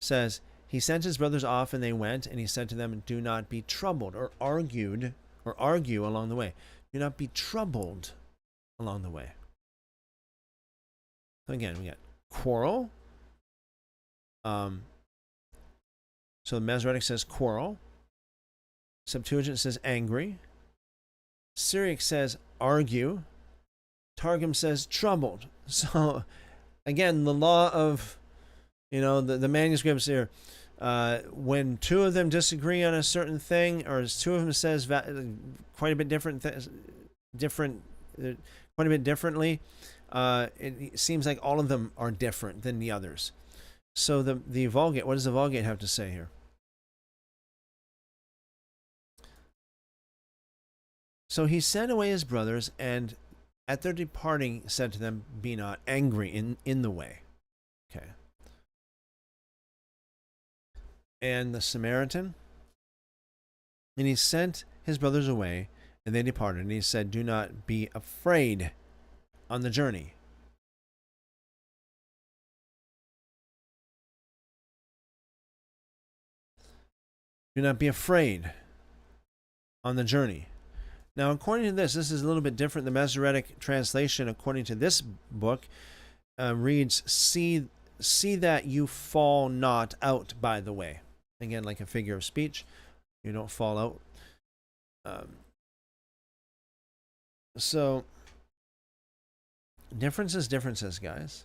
says, he sent his brothers off, and they went, and he said to them, do not be troubled, or argue along the way. Do not be troubled along the way. Again, we got quarrel. So the Masoretic says quarrel. Septuagint says angry. Syriac says argue. Targum says troubled. So again, the law of, the manuscripts here, when two of them disagree on a certain thing, or two of them says quite a bit differently, it seems like all of them are different than the others. So the Vulgate, what does the Vulgate have to say here? So he sent away his brothers, and at their departing said to them, be not angry in the way. Okay. And the Samaritan, and he sent his brothers away, and they departed, and he said, do not be afraid on the journey. Do not be afraid on the journey. Now, according to this is a little bit different. The Masoretic translation, according to this book, reads, see that you fall not out by the way. Again, like a figure of speech. You don't fall out. So, differences, guys.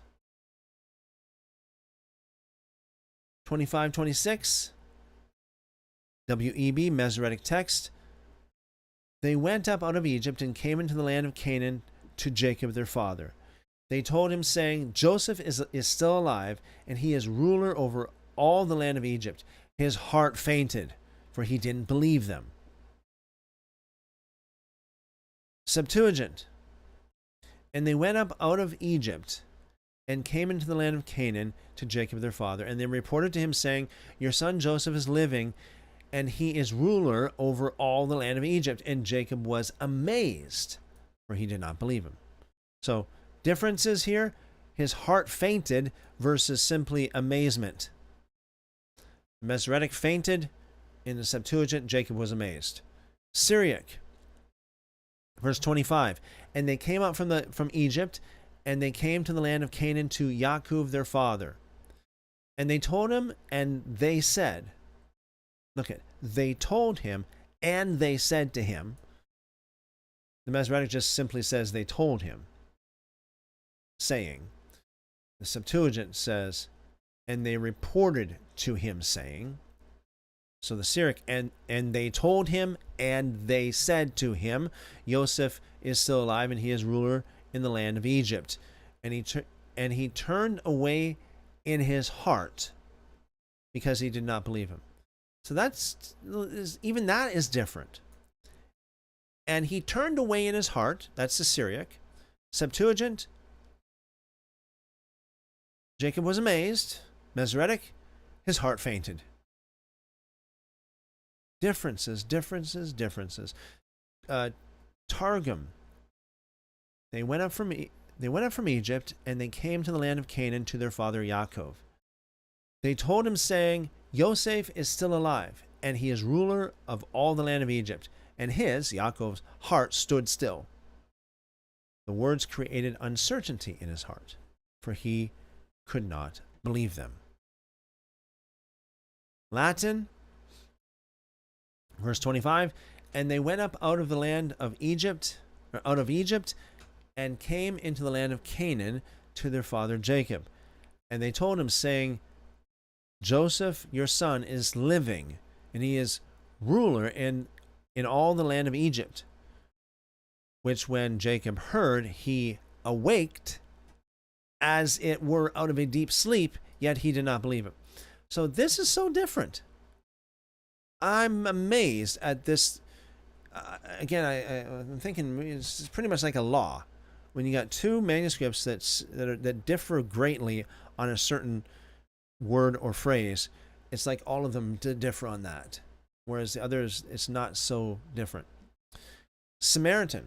25:26. WEB, Masoretic text. They went up out of Egypt and came into the land of Canaan to Jacob their father. They told him, saying, Joseph is still alive, and he is ruler over all the land of Egypt. His heart fainted, for he didn't believe them. Septuagint. And they went up out of Egypt and came into the land of Canaan to Jacob their father. And they reported to him, saying, your son Joseph is living, and he is ruler over all the land of Egypt. And Jacob was amazed, for he did not believe him. So, differences here. His heart fainted versus simply amazement. Masoretic fainted. In the Septuagint, Jacob was amazed. Syriac, verse 25. And they came up from Egypt, and they came to the land of Canaan to Yaakov their father. And they told him, and they said, look at, they told him, and they said to him. The Masoretic just simply says they told him, saying. The Septuagint says, and they reported to him, saying. So the Syriac, and they told him, and they said to him, Joseph is still alive, and he is ruler in the land of Egypt. And he turned away in his heart, because he did not believe him. So even that is different. And he turned away in his heart. That's the Syriac. Septuagint. Jacob was amazed. Masoretic, his heart fainted. Differences. Targum. They went up from Egypt, and they came to the land of Canaan to their father Yaakov. They told him, saying, Joseph is still alive, and he is ruler of all the land of Egypt. and his, Yaakov's, heart stood still. The words created uncertainty in his heart, for he could not believe them. Latin, verse 25, and they went up out of the land of Egypt, or out of Egypt, and came into the land of Canaan to their father Jacob. And they told him, saying, Joseph, your son, is living, and he is ruler in all the land of Egypt. Which when Jacob heard, he awaked as it were out of a deep sleep, yet he did not believe it. So this is so different. I'm amazed at this. Again, I'm thinking it's pretty much like a law. When you got two manuscripts that differ greatly on a certain word or phrase, it's like all of them differ on that. Whereas the others, it's not so different. Samaritan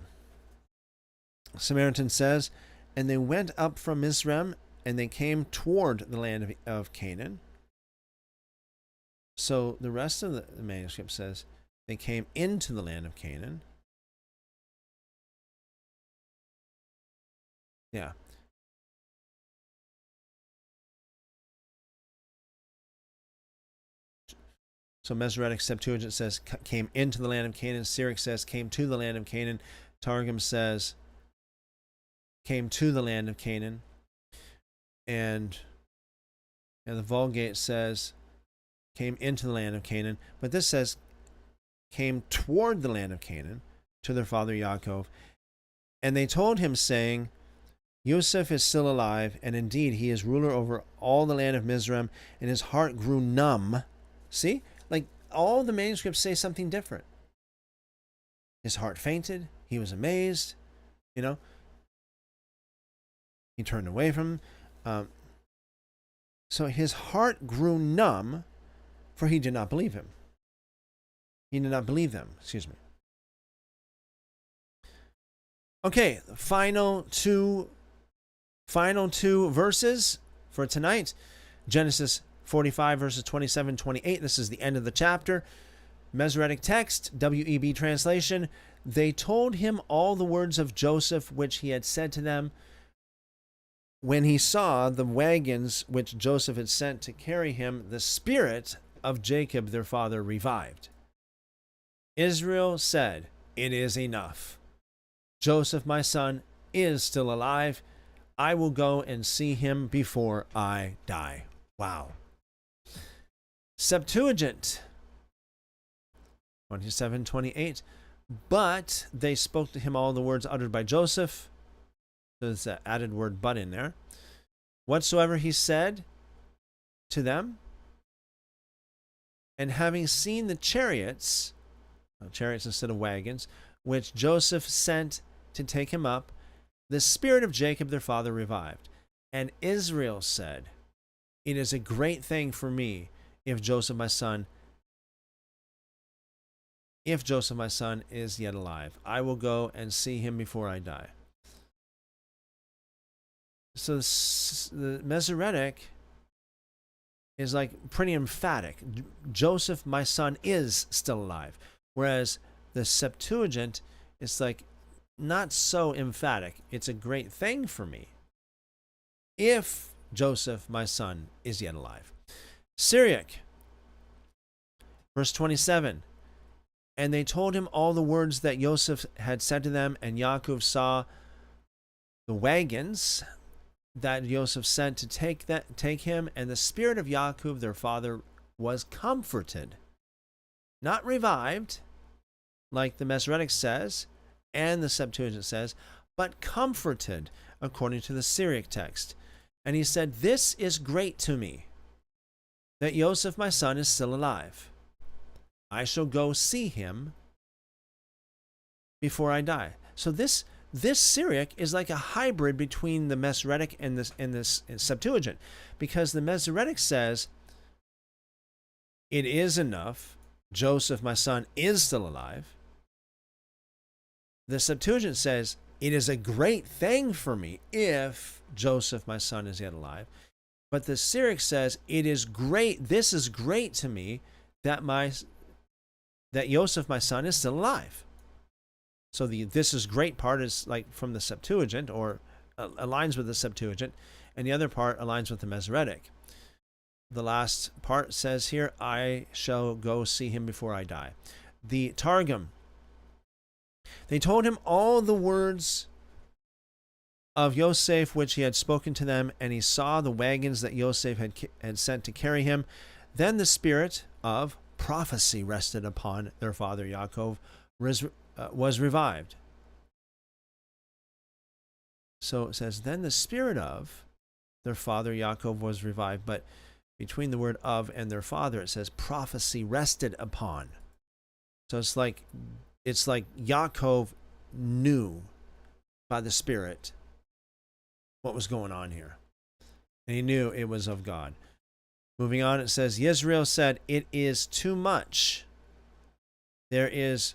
says, and they went up from Mizraim, and they came toward the land of Canaan. So the rest of the manuscript says they came into the land of Canaan. Yeah. So Masoretic Septuagint says came into the land of Canaan. Syriac says came to the land of Canaan. Targum says came to the land of Canaan. And the Vulgate says came into the land of Canaan. But this says came toward the land of Canaan to their father Yaakov. And they told him, saying, Yosef is still alive, and indeed he is ruler over all the land of Mizraim, and his heart grew numb. See? Like, all the manuscripts say something different. His heart fainted. He was amazed. You know? He turned away from him. So his heart grew numb, for he did not believe him. He did not believe them. Excuse me. Okay, final two verses for tonight. Genesis 45 verses 27-28. This is the end of the chapter. Masoretic text, WEB translation. They told him all the words of Joseph which he had said to them. When he saw the wagons which Joseph had sent to carry him, the spirit of Jacob their father revived. Israel said, It is enough. Joseph, my son, is still alive. I will go and see him before I die. Wow. Septuagint 27-28. But they spoke to him all the words uttered by Joseph. There's an added word but in there. Whatsoever he said to them. And having seen the chariots instead of wagons, which Joseph sent to take him up, the spirit of Jacob their father revived. And Israel said, It is a great thing for me if Joseph my son is yet alive. I will go and see him before I die. So the Masoretic is like pretty emphatic. Joseph, my son, is still alive. Whereas the Septuagint is like not so emphatic. It's a great thing for me if Joseph, my son, is yet alive. Syriac, verse 27. And they told him all the words that Joseph had said to them, and Yaakov saw the wagons that Joseph sent to take him, and the spirit of Yaakov their father was comforted, not revived, like the Masoretic says, and the Septuagint says, but comforted, according to the Syriac text. And he said, This is great to me, that Joseph my son is still alive. I shall go see him before I die. So this Syriac is like a hybrid between the Masoretic and this Septuagint, because the Masoretic says, It is enough. Joseph, my son, is still alive. The Septuagint says, It is a great thing for me if Joseph, my son, is yet alive. But the Syriac says, It is great. This is great to me that that Joseph, my son, is still alive. So the "this is great" part is like from the Septuagint, or aligns with the Septuagint, and the other part aligns with the Masoretic. The last part says here, I shall go see him before I die. The Targum, they told him all the words of Yosef which he had spoken to them, and he saw the wagons that Yosef had sent to carry him. Then the spirit of prophecy rested upon their father Yaakov, was revived. So it says, then the spirit of their father Yaakov was revived. But between the word of and their father, it says prophecy rested upon. So it's like Yaakov knew by the Spirit what was going on here. And he knew it was of God. Moving on, it says, Yisrael said, it is too much. There is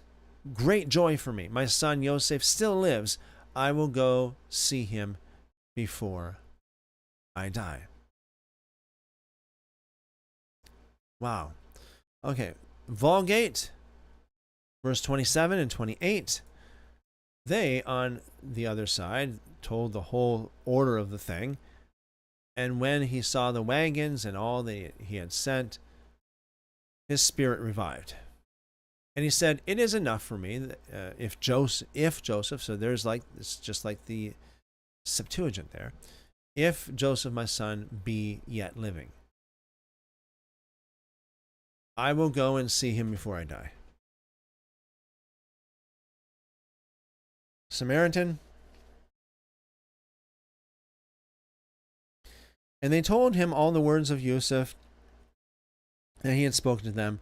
great joy for me. My son Yosef still lives. I will go see him before I die. Wow. Okay. Vulgate, verse 27 and 28. They, on the other side, told the whole order of the thing. And when he saw the wagons and all that he had sent, his spirit revived. And he said, it is enough for me if Joseph, so there's like, it's just like the Septuagint there, if Joseph, my son, be yet living, I will go and see him before I die. Samaritan. And they told him all the words of Yosef that he had spoken to them.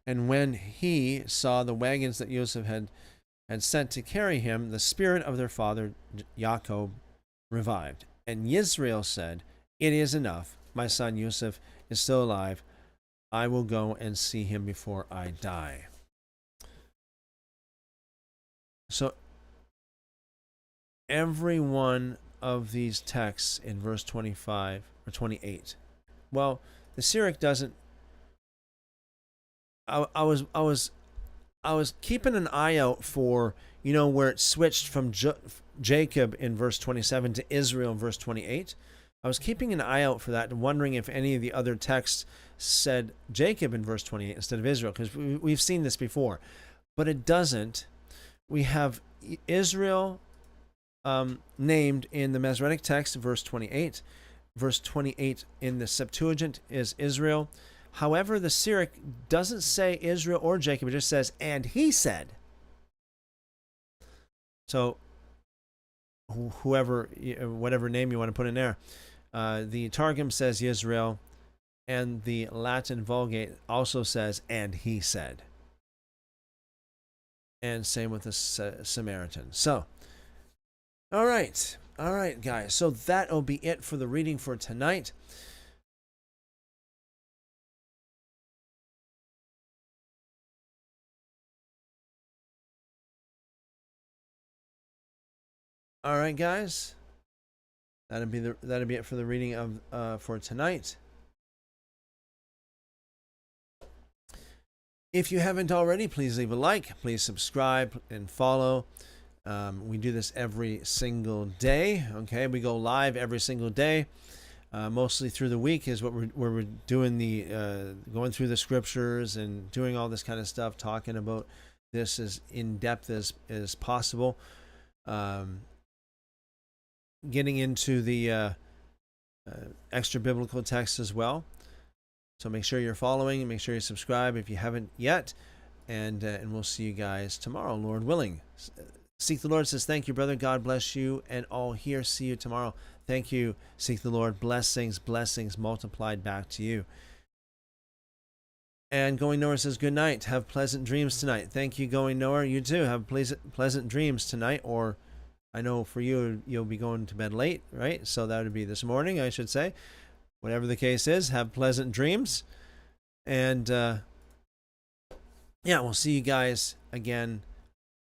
And when he saw the wagons that Yosef had sent to carry him, the spirit of their father Yaakov revived. And Yisrael said, it is enough. My son Yosef is still alive. I will go and see him before I die. So every one of these texts in verse 25 or 28. Well, the Syriac doesn't. I was keeping an eye out for, where it switched from Jacob in verse 27 to Israel in verse 28. I was keeping an eye out for that and wondering if any of the other texts said Jacob in verse 28 instead of Israel, because we've seen this before. But it doesn't. We have Israel named in the Masoretic text, verse 28. Verse 28 in the Septuagint is Israel. However, the Syriac doesn't say Israel or Jacob. It just says, and he said. So whatever name you want to put in there. The Targum says Yisrael, and the Latin Vulgate also says, and he said. And same with the Samaritan. So, all right, guys. So that'll be it for the reading for tonight. All right, guys. That'll be it for the reading of for tonight. If you haven't already, please leave a like, please subscribe and follow. We do this every single day. Okay, we go live every single day. Mostly through the week is where we're doing the going through the scriptures and doing all this kind of stuff, talking about this as in depth as possible. Getting into the extra biblical text as well. So make sure you're following, make sure you subscribe if you haven't yet, and we'll see you guys tomorrow, Lord willing. Seek the Lord says, thank you, brother. God bless you and all here. See you tomorrow. Thank you. Seek the Lord. Blessings multiplied back to you. And Going Nowhere says, good night. Have pleasant dreams tonight. Thank you, Going Nowhere. You too. Have pleasant dreams tonight, or I know for you, you'll be going to bed late, right? So that would be this morning, I should say. Whatever the case is, have pleasant dreams. And, we'll see you guys again,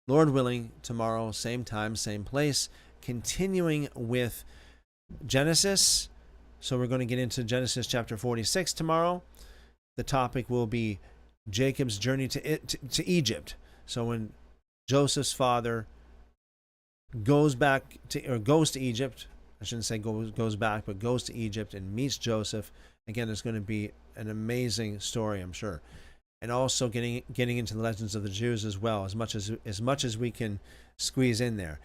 Lord willing, tomorrow, same time, same place, continuing with Genesis. So we're going to get into Genesis chapter 46 tomorrow. The topic will be Jacob's journey to Egypt. So when Joseph's father goes to Egypt, I shouldn't say goes back, but goes to Egypt and meets Joseph. Again, it's going to be an amazing story, I'm sure. And also getting into the legends of the Jews as well, as much as we can squeeze in there.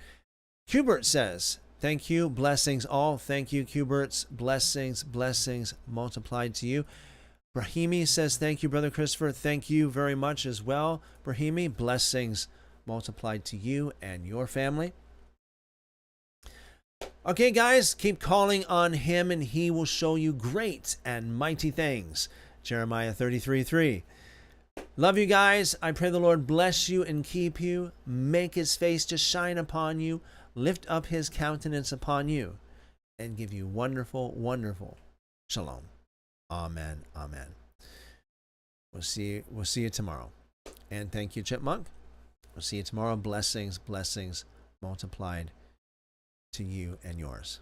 Hubert says, thank you, blessings all. Thank you, Huberts, blessings multiplied to you. Brahimi says, thank you, Brother Christopher. Thank you very much as well, Brahimi. Blessings multiplied to you and your family. Okay, guys, keep calling on him and he will show you great and mighty things. Jeremiah 33:3. Love you guys. I pray the Lord bless you and keep you, make his face to shine upon you, lift up his countenance upon you, and give you wonderful, wonderful shalom. Amen. Amen. We'll see you tomorrow. And thank you, Chipmunk. We'll see you tomorrow. Blessings multiplied to you and yours.